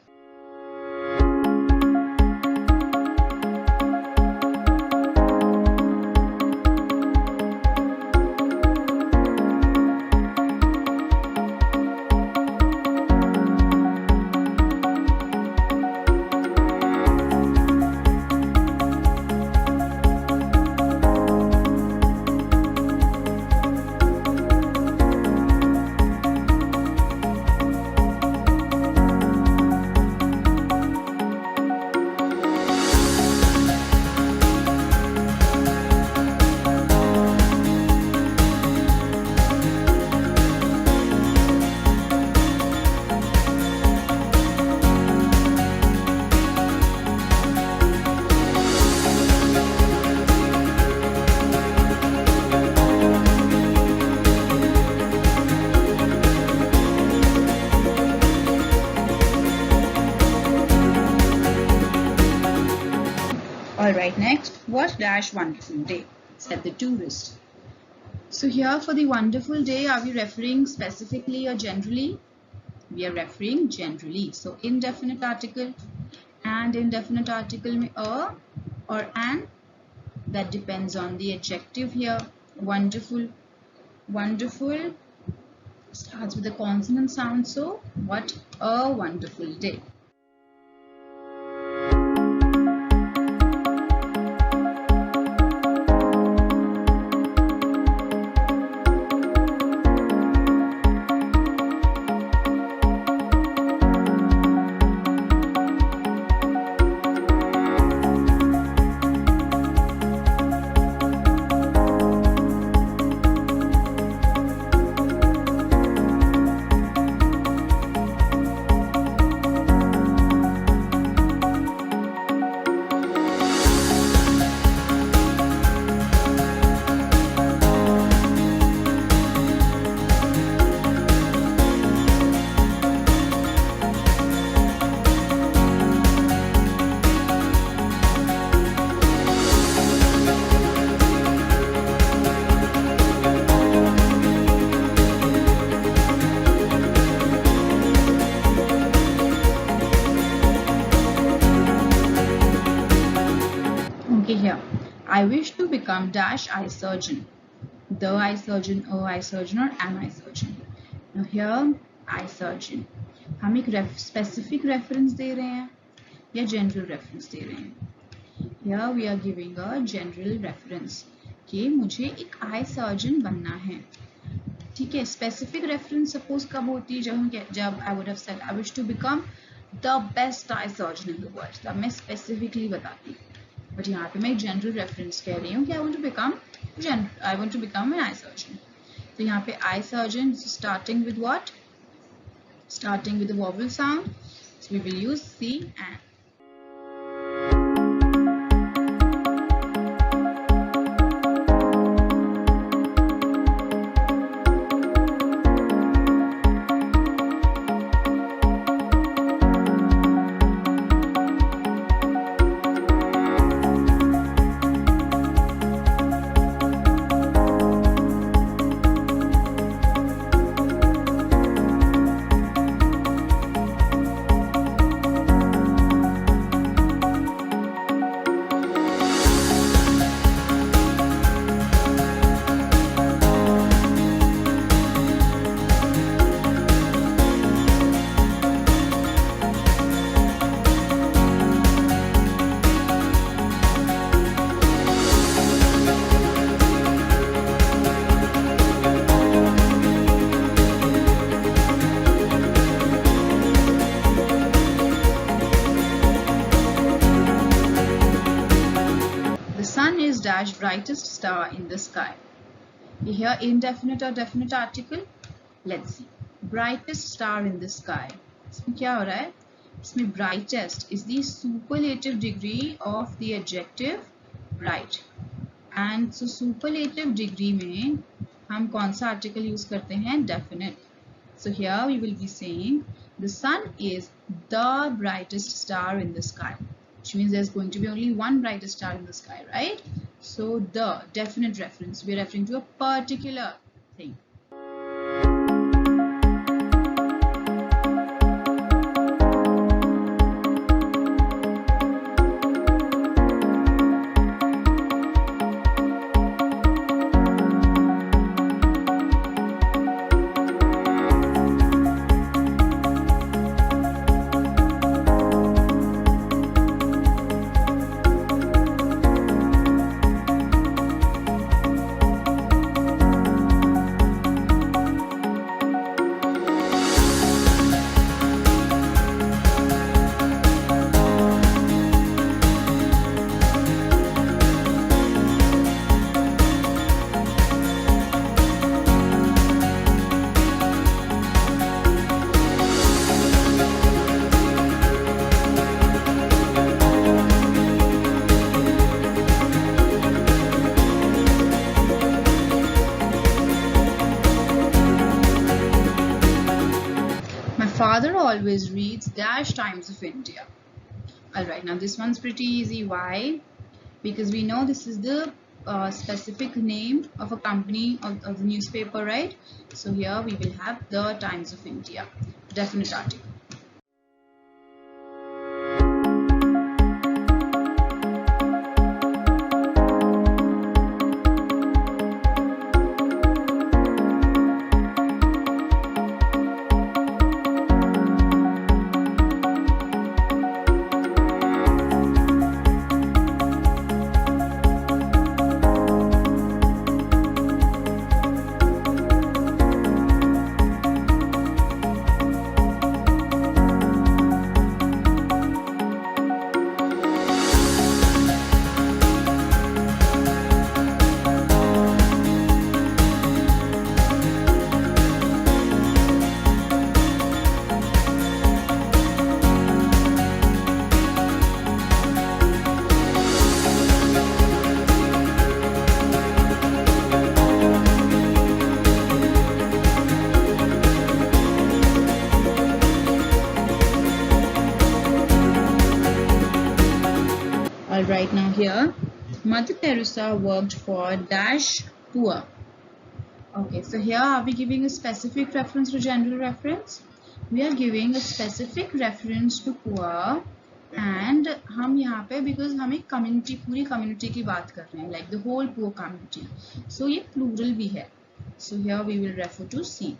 Alright, next, what dash wonderful day, said the tourist. So here for the wonderful day, are we referring specifically or generally? We are referring generally. So indefinite article and indefinite article में a or an, that depends on the adjective here. Wonderful. Wonderful starts with a consonant sound. So what a wonderful day. Here, I wish to become dash eye surgeon. The eye surgeon, a eye surgeon or an eye surgeon. Now here, eye surgeon. हम एक specific reference दे रहे हैं या general reference दे रहे हैं. Here we are giving a general reference कि मुझे एक eye surgeon बनना है. ठीक है, specific reference suppose कब होती है जब I would have said I wish to become the best eye surgeon in the world. तब मैं specifically बताती. But यहाँ पे मैं एक general reference कह रही हूँ कि I want to become an eye surgeon. तो यहाँ पे eye surgeon starting with what? Starting with the vowel sound. So we will use C and. Dash brightest star in the sky. Here indefinite or definite article. Let's see. brightest star in the sky. इसमें क्या हो रहा है? इसमें brightest is the superlative degree of the adjective bright. And so superlative degree में हम कौन सा article use करते हैं? Definite. So here we will be saying the sun is the brightest star in the sky, which means there's going to be only one brightest star in the sky, right? So the definite reference, we are referring to a particular thing. Father always reads dash Times of India. Alright, now this one's pretty easy. Why? Because we know this is the specific name of a company of the newspaper, right? So here we will have the Times of India, definite article. Right now here, Mother Teresa worked for dash poor. Okay, so here are we giving a specific reference to general reference? We are giving a specific reference to poor, and हम यहाँ पे because हम एक community, पूरी community की बात कर रहे हैं, like the whole poor community. So ये plural भी है. So here we will refer to C.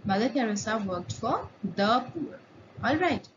Mother Teresa worked for the poor. All right.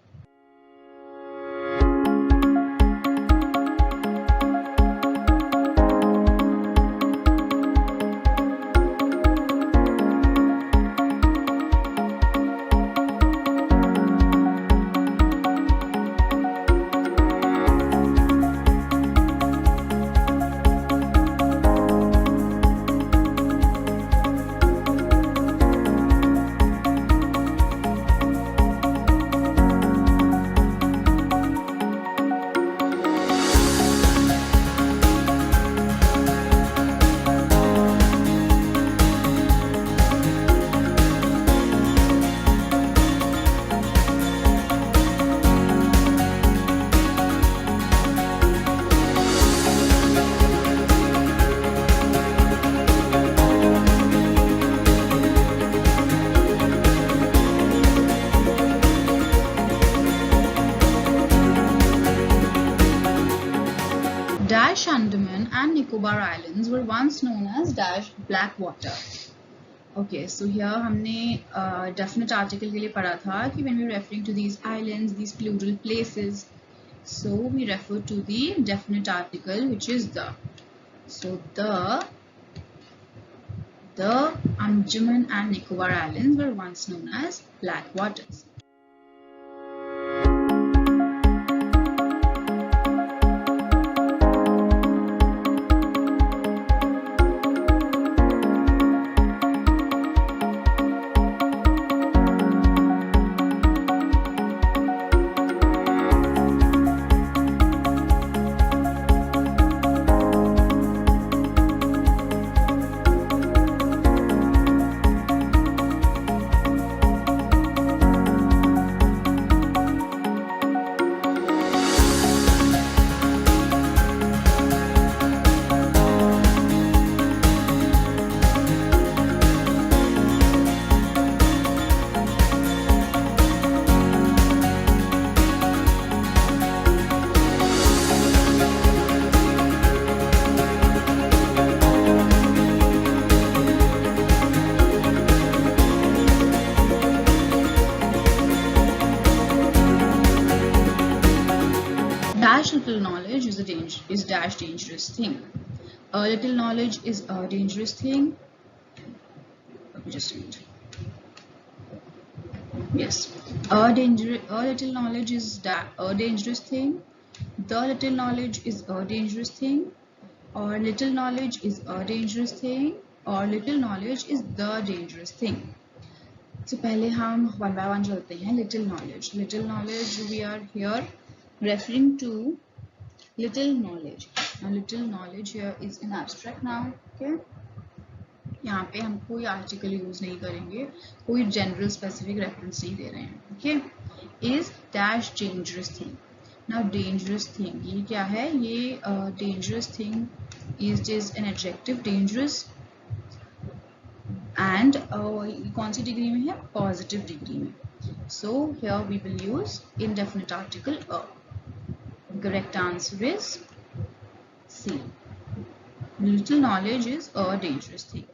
Dash Andaman and Nicobar Islands were once known as dash Blackwater. Okay, so here हमने definite article के लिए पढ़ा था कि when we are referring to these islands, these plural places, so we refer to the definite article which is the. So the Andaman and Nicobar Islands were once known as Blackwaters. dash dangerous thing. A little knowledge is a dangerous thing. Just a minute. Yes, a little knowledge is a dangerous thing. The little knowledge is a dangerous thing. Or little knowledge is a dangerous thing. Or little knowledge is the dangerous thing. So पहले हम one by one चलते हैं. Little knowledge. Little knowledge, we are here referring to little knowledge. Now little knowledge here is an abstract noun. Okay. यहाँ पे हम कोई article use नहीं करेंगे, कोई जनरल स्पेसिफिक रेफरेंस नहीं दे रहे हैं. Okay. Is dash dangerous thing. Now dangerous thing ये क्या है? ये dangerous thing is an adjective. Dangerous and कौन सी डिग्री में है? पॉजिटिव डिग्री में. So here we will use indefinite article a. Correct answer is C. Little knowledge is a dangerous thing.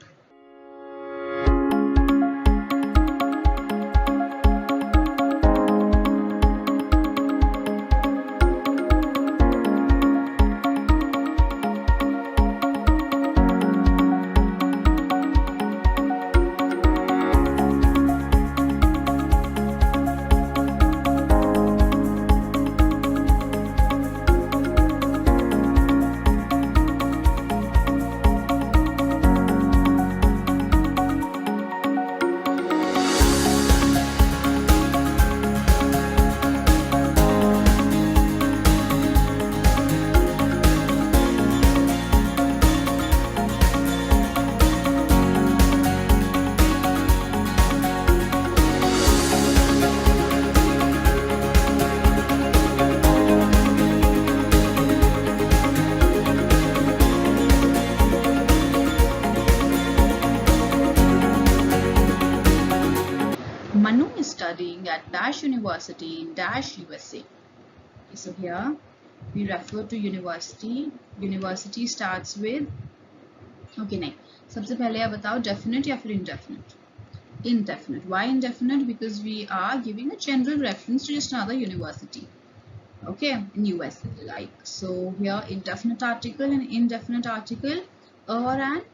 Studying at dash university in dash USA. Okay, so here we refer to university. University starts with okay नहीं. सबसे पहले आप बताओ definite या फिर indefinite? Indefinite. Why indefinite? Because we are giving a general reference to just another university. Okay, in US. Like so here indefinite article and indefinite article or and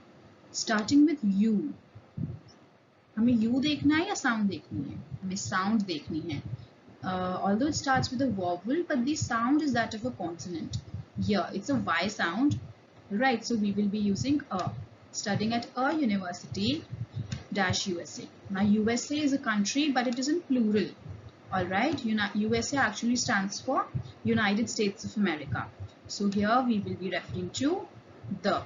starting with U. हमें U देखना है या sound देखनी है? हमें sound देखनी है. Although it starts with a vowel, but the sound is that of a consonant. Here, it's a Y sound, right? So we will be using a. Studying at a university dash USA. Now USA is a country, but it is in plural. All right. USA actually stands for United States of America. So here we will be referring to the.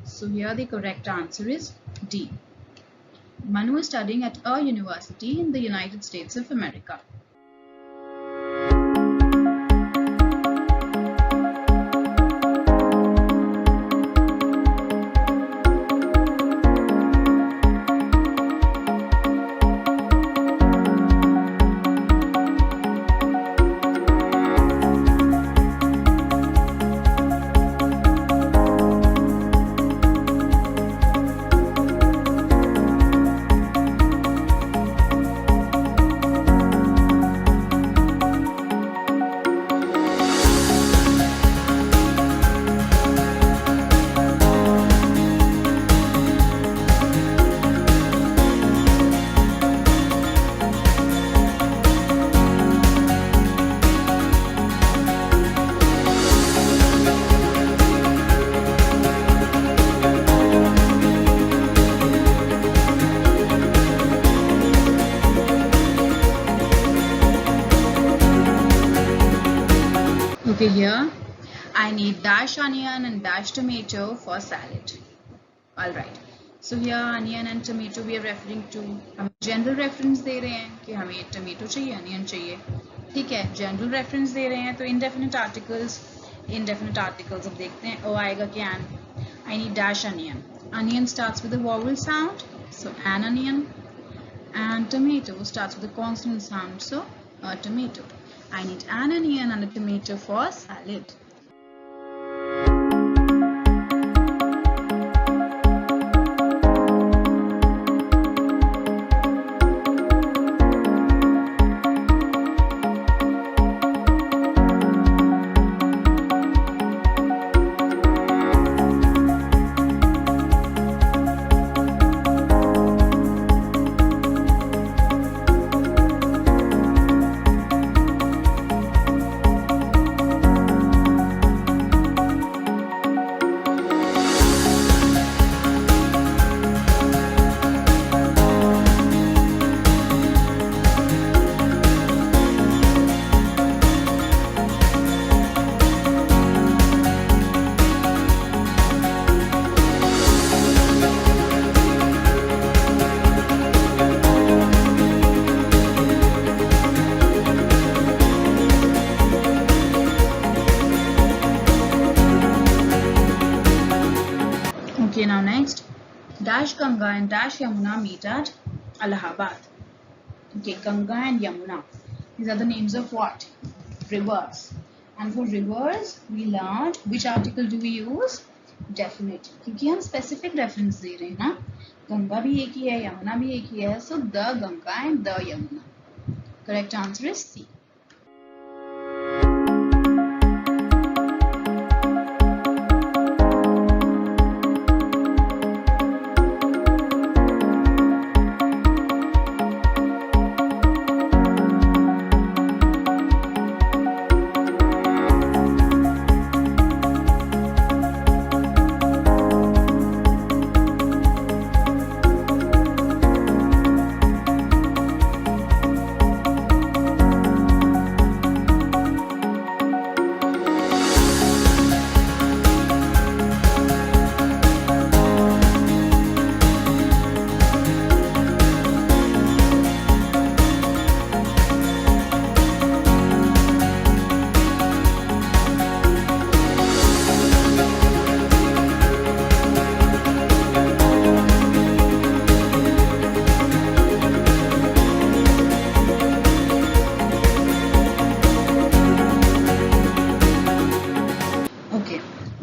So here the correct answer is D. Manu is studying at a university in the United States of America. Okay, here I need dash onion and dash tomato for salad. Alright, so here onion and tomato we are referring to. हम general reference दे रहे हैं कि हमें tomato चाहिए, onion चाहिए. ठीक है, general reference दे रहे हैं तो indefinite articles अब देखते हैं. O आएगा कि an. I need dash onion. Onion starts with a vowel sound, so an onion. And tomato starts with a consonant sound, so a tomato. I need an onion and a tomato for salad. Ganga and dash Yamuna meet at Allahabad. Okay, Ganga and Yamuna. These are the names of what? Rivers. And for rivers, we learned which article do we use? Definite. क्योंकि हम specific reference दे रहे हैं ना. गंगा भी एक ही है, यमुना भी एक ही है. So the Ganga and the Yamuna. Correct answer is C.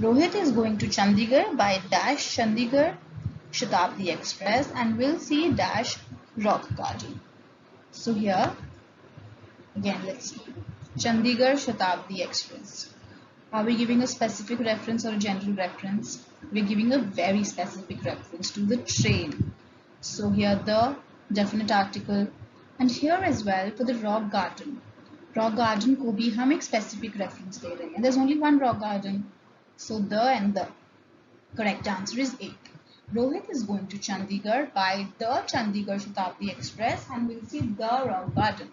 Rohit is going to Chandigarh by dash Chandigarh Shatabdi Express and will see dash rock garden. So here again let's see Chandigarh Shatabdi Express. Are we giving a specific reference or a general reference? We're giving a very specific reference to the train. So here the definite article, and here as well for the rock garden. Rock garden को भी हम एक specific reference दे रहे हैं. There's only one rock garden. So the and the. Correct answer is A. Rohit is going to Chandigarh by the Chandigarh Shatabdi Express and will see the rock garden.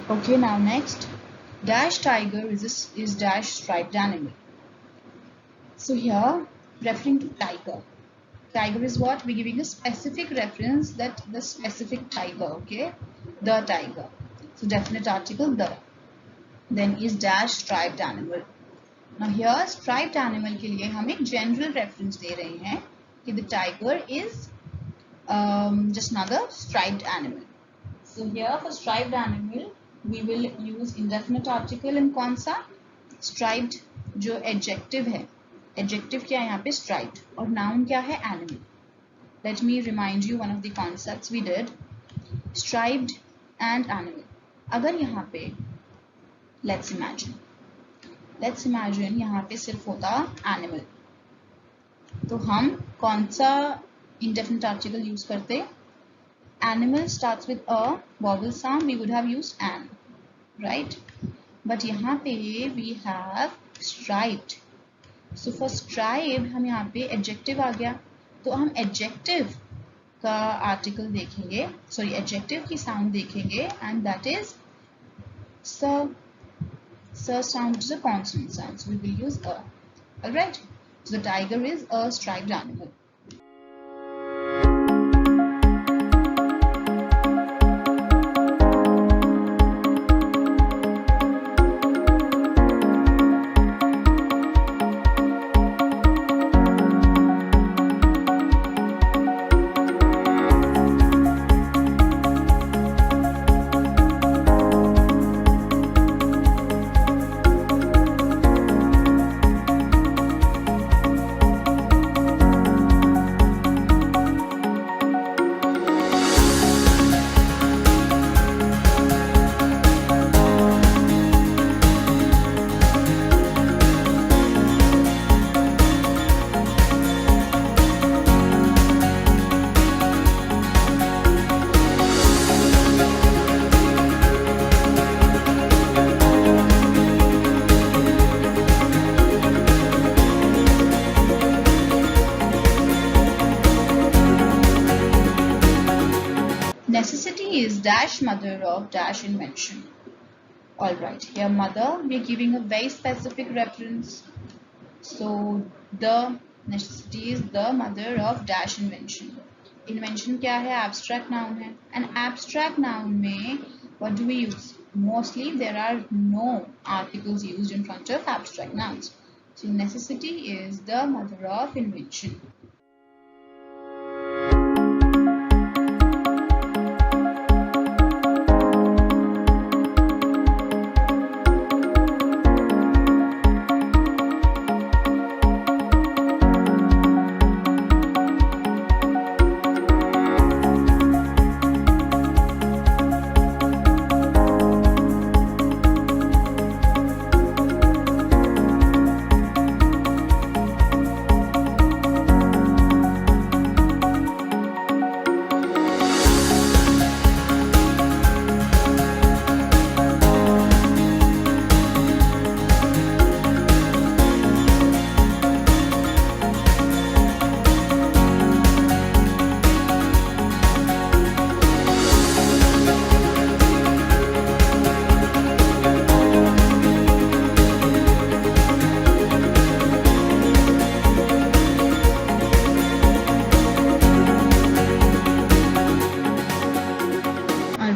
Okay, now next, dash tiger is dash striped animal. So here, referring to tiger. Tiger is what? We're giving a specific reference that the specific tiger, okay? The tiger. So definite article, the. Then is dash striped animal. Now here, striped animal के लिए हम एक general reference दे रहे हैं कि the tiger is just another striped animal. So here for striped animal, we will use indefinite article in कौन सा? Striped जो adjective है. Adjective क्या है यहाँ पे? Striped. और noun क्या है? Animal. Let me remind you one of the concepts we did. Striped and animal. अगर यहाँ पे let's imagine यहाँ पे सिर्फ होता animal, तो हम कौन सा indefinite article use करते? Animal starts with a vowel sound, we would have used an, right? But यहाँ पे we have striped. So for striped हम यहाँ पे adjective आ गया, तो हम adjective का article देखेंगे, sorry adjective की sound देखेंगे, and that is sir. Sir sound is a consonant sound, so we will use a. Alright, so the tiger is a striped animal. Necessity is dash mother of dash invention. Alright, here mother, we are giving a very specific reference. So the necessity is the mother of dash invention. Invention क्या है? Abstract noun है. An abstract noun में what do we use? Mostly there are no articles used in front of abstract nouns. So necessity is the mother of invention.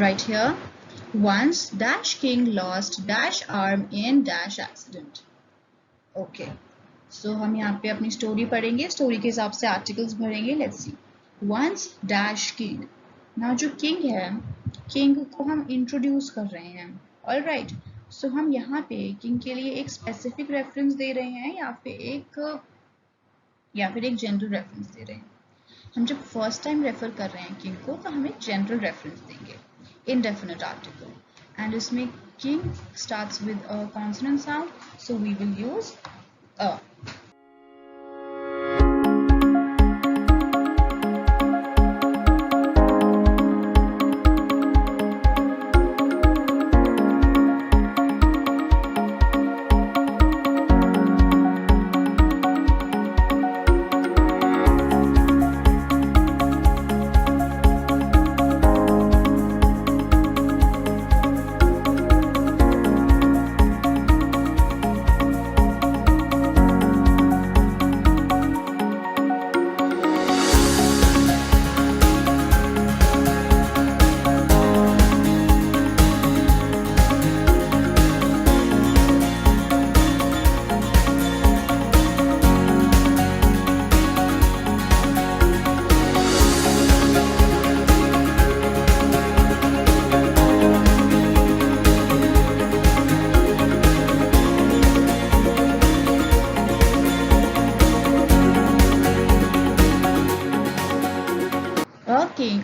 Right here, once dash king lost dash arm in dash accident. Okay, so हम यहाँ पे अपनी story पढ़ेंगे, story के हिसाब से articles भरेंगे. Let's see. once dash king. now जो king है, king को हम इंट्रोड्यूस कर रहे हैं. ऑल राइट, सो हम यहाँ पे king के लिए एक स्पेसिफिक रेफरेंस दे रहे हैं या फिर एक जनरल रेफरेंस दे रहे हैं. हम जब फर्स्ट टाइम रेफर कर रहे हैं king को, तो हम एक जनरल रेफरेंस देंगे. Indefinite article, and इसमें king starts with a consonant sound, so we will use a.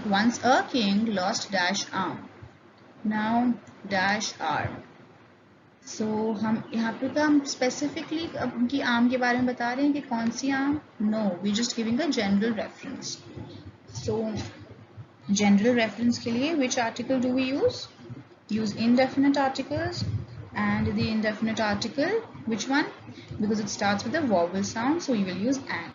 Once a king lost dash arm. Now dash arm. So हम यहाँ पे तो हम specifically उनकी arm के बारे में बता रहे हैं कि कौन सी arm? No, we just giving a general reference. So general reference के लिए which article do we use? Use indefinite articles, and the indefinite article, which one? Because it starts with a vowel sound, so we will use an.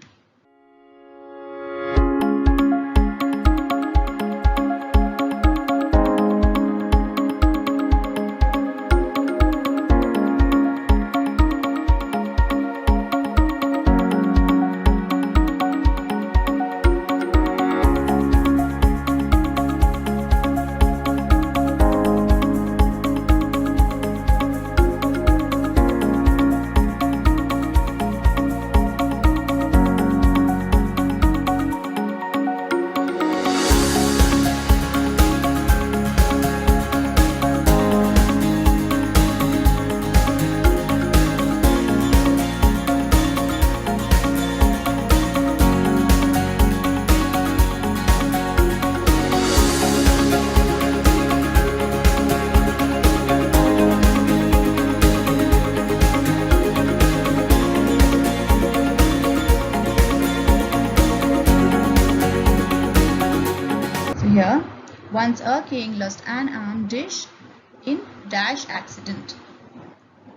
Here, once a king lost an arm dish in dash accident.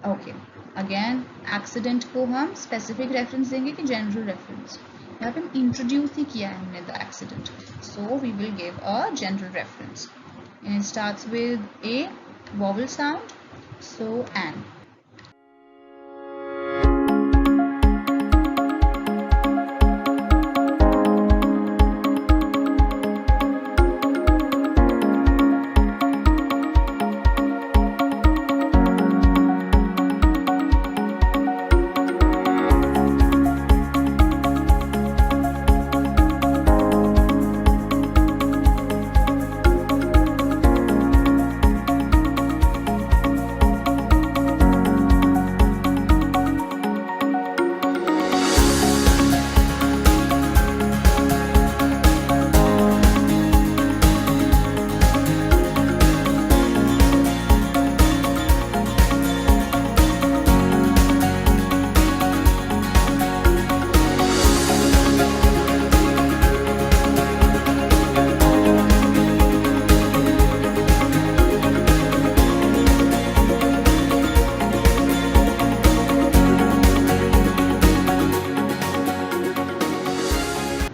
Okay, again accident को हम specific reference देंगे कि general reference. यहाँ पे introduce ही किया है हमने the accident, so we will give a general reference and it starts with a vowel sound, so an.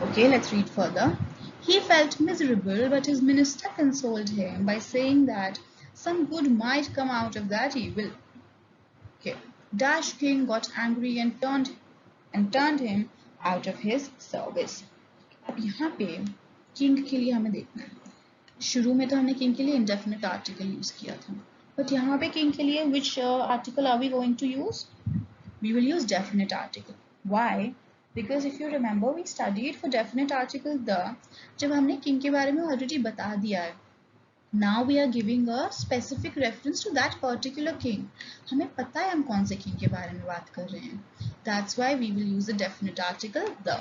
Okay, let's read further. He felt miserable, but his minister consoled him by saying that some good might come out of that evil. Okay, Dash King got angry and turned him out of his service. अब यहाँ पे king के लिए हमें देखना है. शुरू में तो हमने king के लिए indefinite article use किया था, but यहाँ पे king के लिए which article are we going to use? We will use definite article. Why? Because if you remember, we studied for definite article the जब हमने king के बारे में already बता दिया है. Now we are giving a specific reference to that particular king. हमें पता है हम कौन से king के बारे में बात कर रहे हैं. That's why we will use the definite article the.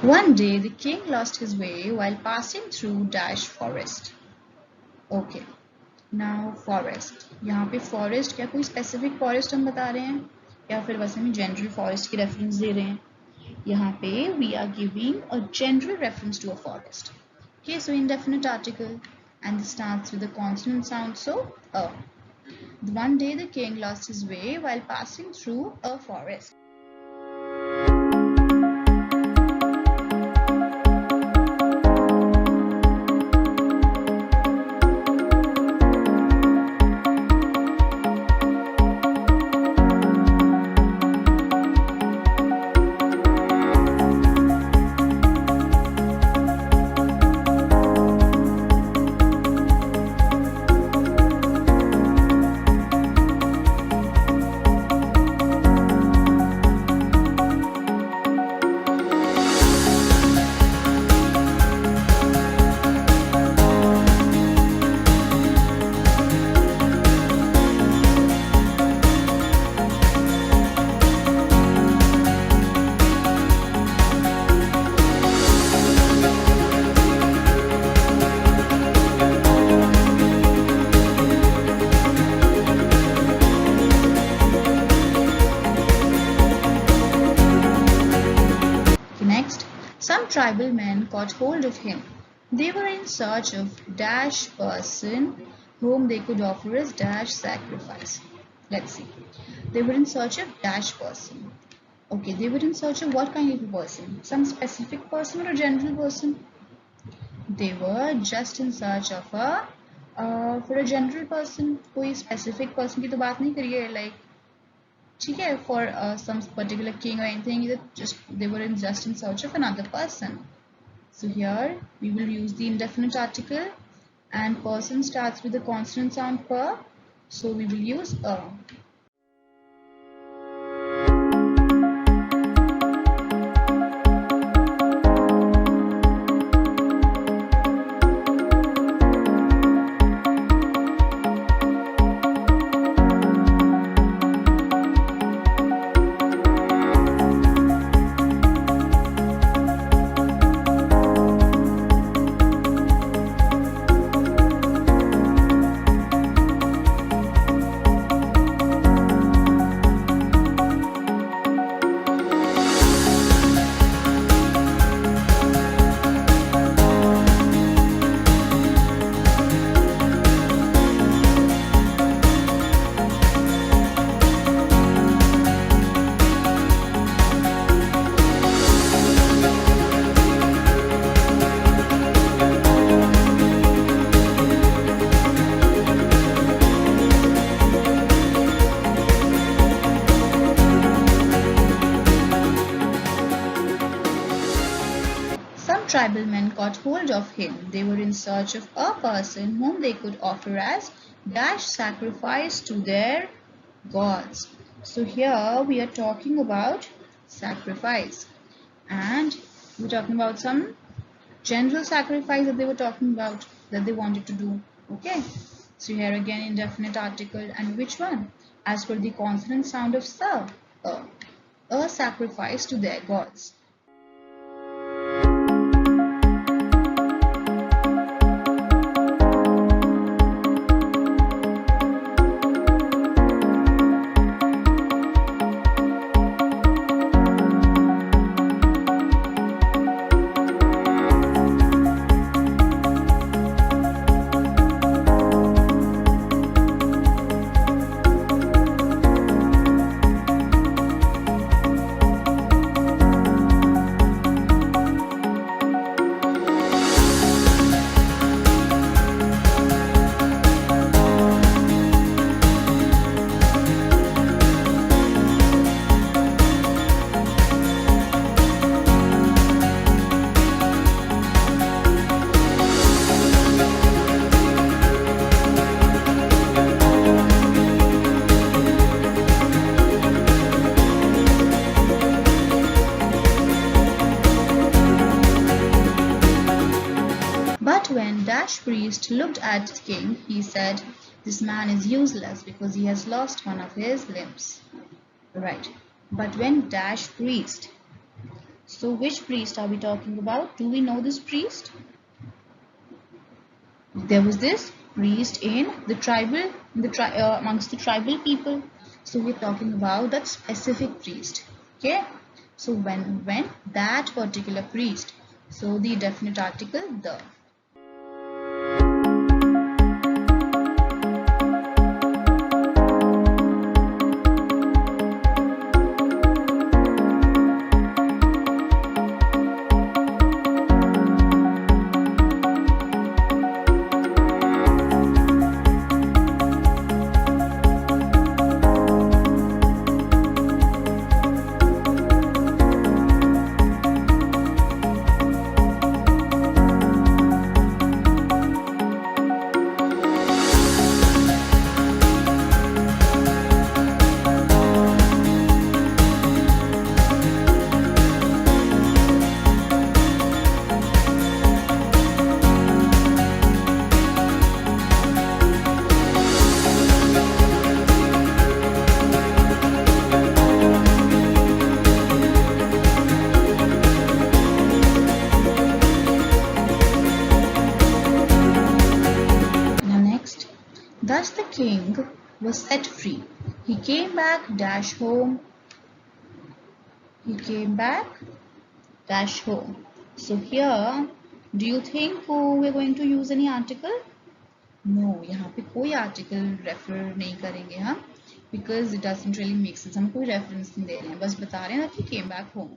One day the king lost his way while passing through dash forest. Okay, now forest. यहाँ पे forest क्या कोई specific forest हम बता रहे हैं या फिर बस हम general forest की reference दे रहे हैं? यहाँ पे we are giving a general reference to a forest. Okay, so indefinite article and this starts with the consonant sound, so a. One day the king lost his way while passing through a forest. Tribal men caught hold of him. They were in search of dash person whom they could offer as dash sacrifice. Let's see. They were in search of dash person. Okay, they were in search of what kind of a person? Some specific person or a general person? They were just in search of a for a general person, कोई specific person की तो बात नहीं करिए, like ठीक है, for some particular king or anything, they were just in search of another person. So here we will use the indefinite article, and person starts with the consonant sound per, so we will use a. Tribal men caught hold of him. They were in search of a person whom they could offer as dash sacrifice to their gods. So here we are talking about sacrifice, and we're talking about some general sacrifice that they were talking about, that they wanted to do. Okay, so here again indefinite article, and which one? As per the consonant sound of sa, a sacrifice to their gods. Priest looked at the king. He said, "This man is useless because he has lost one of his limbs." Right. But when dash priest, so which priest are we talking about? Do we know this priest? There was this priest in the tribal, amongst the tribal people. So we're talking about that specific priest. Okay. So when that particular priest, so the definite article the. Thus the king was set free. He came back, dash home. He came back, dash home. So here, do you think we're going to use any article? No, यहाँ पे कोई article refer नहीं करेंगे हम, because it doesn't really make sense. हम कोई reference नहीं दे रहे हैं, बस बता रहे हैं ना कि came back home.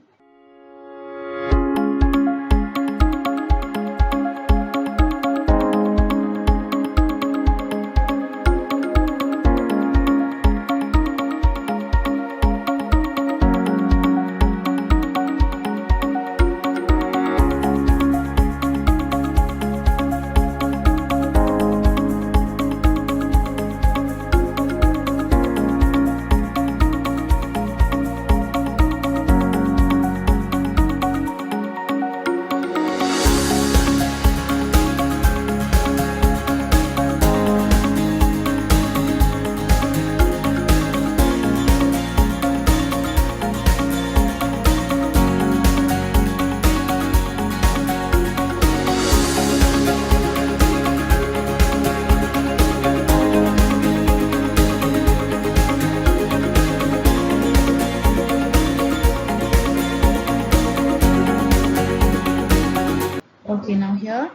Okay, now here,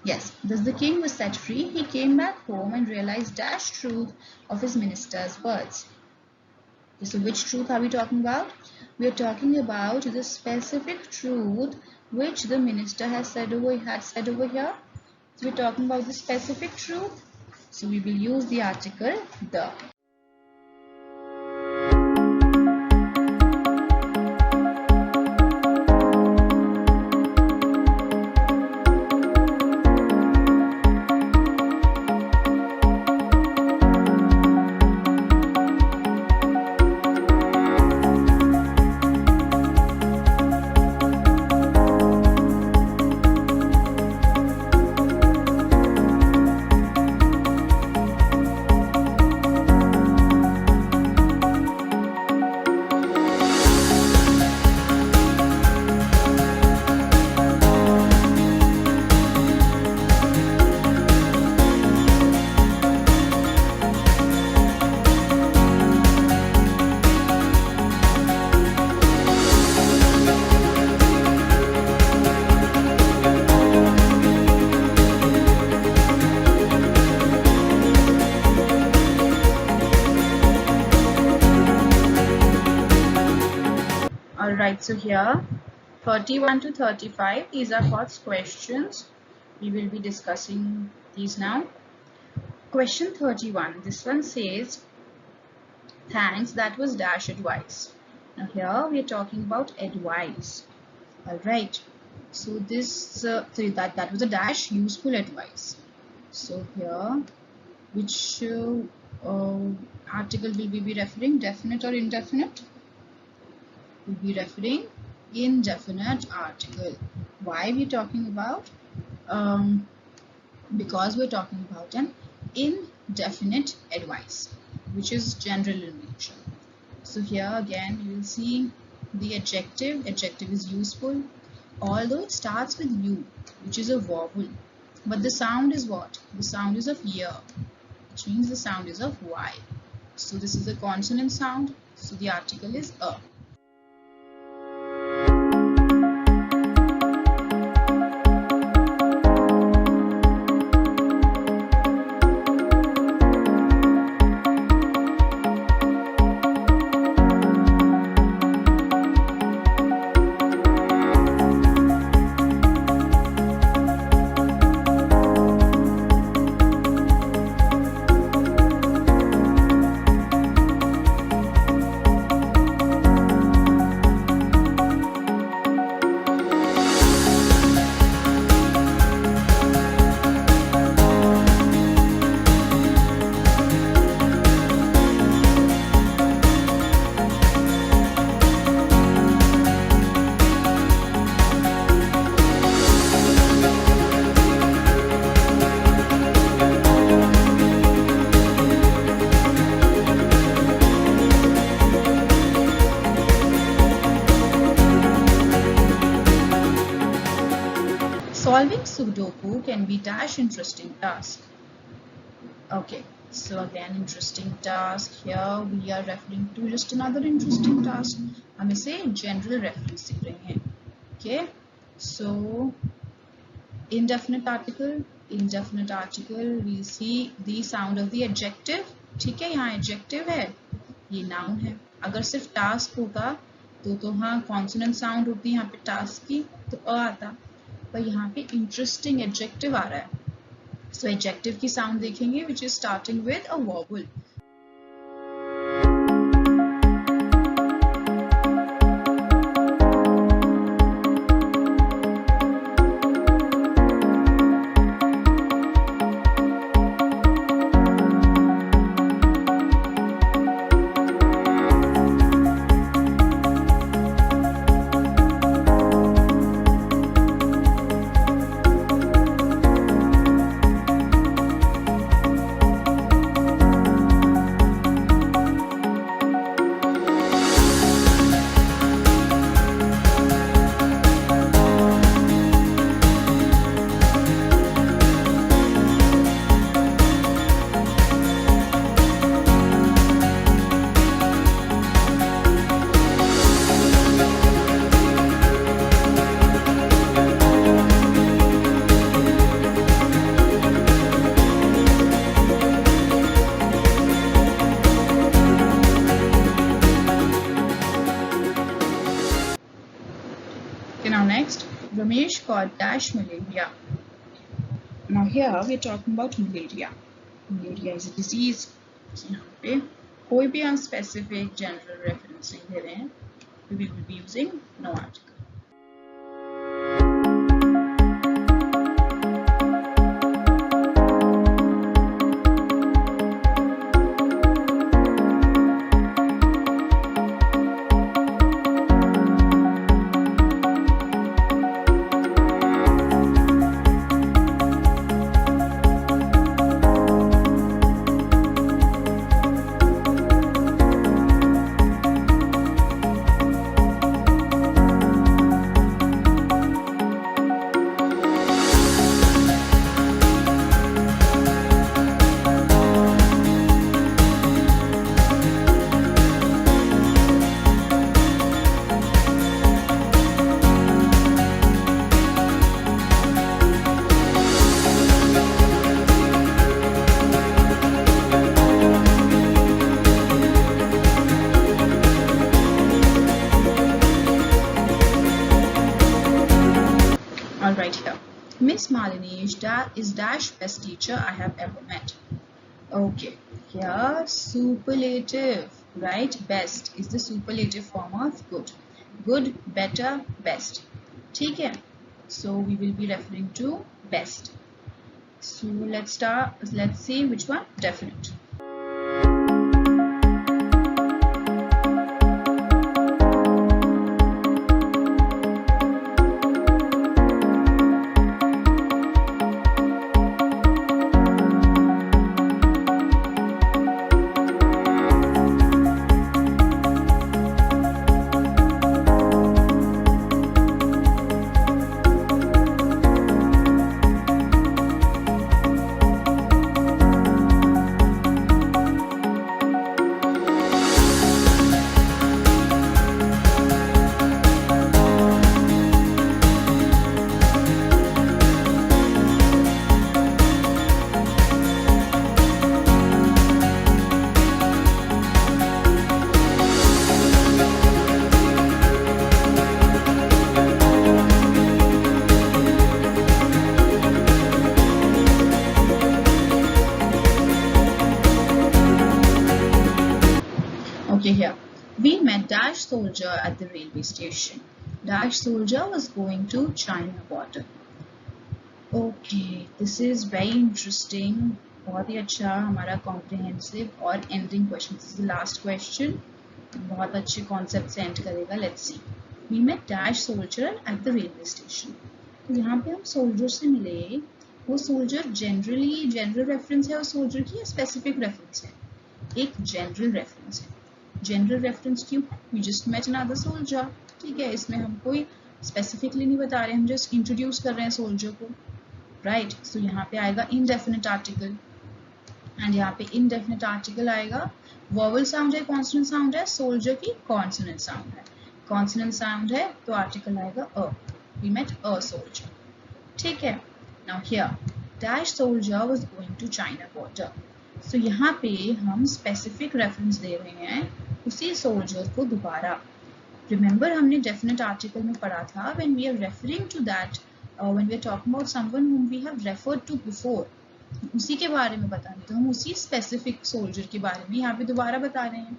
yes, thus the king was set free. He came back home and realized dash truth of his minister's words. Okay, so which truth are we talking about? We are talking about the specific truth which the minister had said over here. So we're talking about the specific truth. So we will use the article the. Alright, so here 31 to 35, these are first questions. We will be discussing these now. Question 31, this one says, thanks, that was dash advice. Now here we are talking about advice. Alright, so this that was a dash useful advice. So here, which article will we be referring, definite or indefinite? We'll be referring indefinite article. Why we are talking about? Because we're talking about an indefinite advice, which is general in nature. So here again you will see the adjective. Adjective is useful, although it starts with U, which is a vowel, but the sound is what? The sound is of ear, which means the sound is of Y. So this is a consonant sound, so the article is a. Solving Sudoku can be dash interesting task. Okay, so again interesting task. Here we are referring to just another interesting task. हम इसे general reference सीख रहे हैं. Okay, so indefinite article. We see the sound of the adjective. ठीक है, यहाँ adjective है, ये noun है. अगर सिर्फ task होगा तो हाँ consonant sound होती है यहाँ पे task की, तो अ आता. पर यहाँ पे interesting adjective आ रहा है. So adjective की sound देखेंगे, which is starting with a vowel. Now next, Ramesh got dash malaria. Now here we are talking about malaria. Malaria is a disease. यहाँ पे कोई भी हम specific general reference नहीं दे रहे हैं. We will be using no article. Right here, Miss Malini is dash best teacher I have ever met. Okay, here superlative, right? Best is the superlative form of good. Good, better, best. ठीक है? So we will be referring to best. So let's see which one. Definite. Okay, here we met dash soldier at the railway station. Dash soldier was going to China border. Okay, this is very interesting. बहुत ही अच्छा हमारा comprehensive और ending question. This is the last question. बहुत अच्छे concept से end करेगा. Let's see. We met dash soldier at the railway station. तो यहाँ पे हम soldier से मिले. वो soldier general reference है उस soldier की या specific reference है? एक general reference है. General reference क्यों? We just met another soldier. ठीक है, इसमें हम कोई specifically नहीं बता रहे, हम just introduce कर रहे हैं soldier को. Right? So यहाँ पे आएगा indefinite article. And यहाँ पे indefinite article आएगा. Vowel sound है, consonant sound है, soldier की consonant sound है. Consonant sound है, तो article आएगा a. We met a soldier. ठीक है. Now here, dash soldier was going to China border. So यहाँ पे हम specific reference दे रहे हैं उसी soldier को दोबारा. Remember हमने definite article में पढ़ा था when we are referring to that, when we are talking about someone whom we have referred to before, उसी के बारे में बताने, तो हम उसी specific soldier के बारे में यहाँ पे दोबारा बता रहे हैं.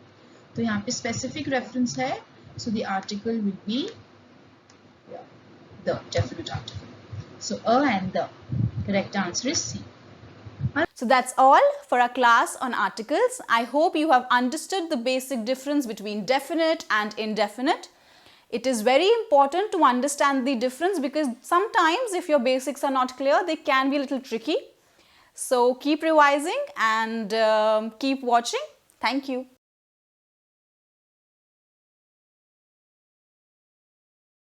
तो यहाँ पे specific reference है, so the article will be the definite article. So a and the correct answer is C.
So that's all for our class on articles. I hope you have understood the basic difference between definite and indefinite. It is very important to understand the difference because sometimes if your basics are not clear, they can be a little tricky. So keep revising and keep watching. Thank you.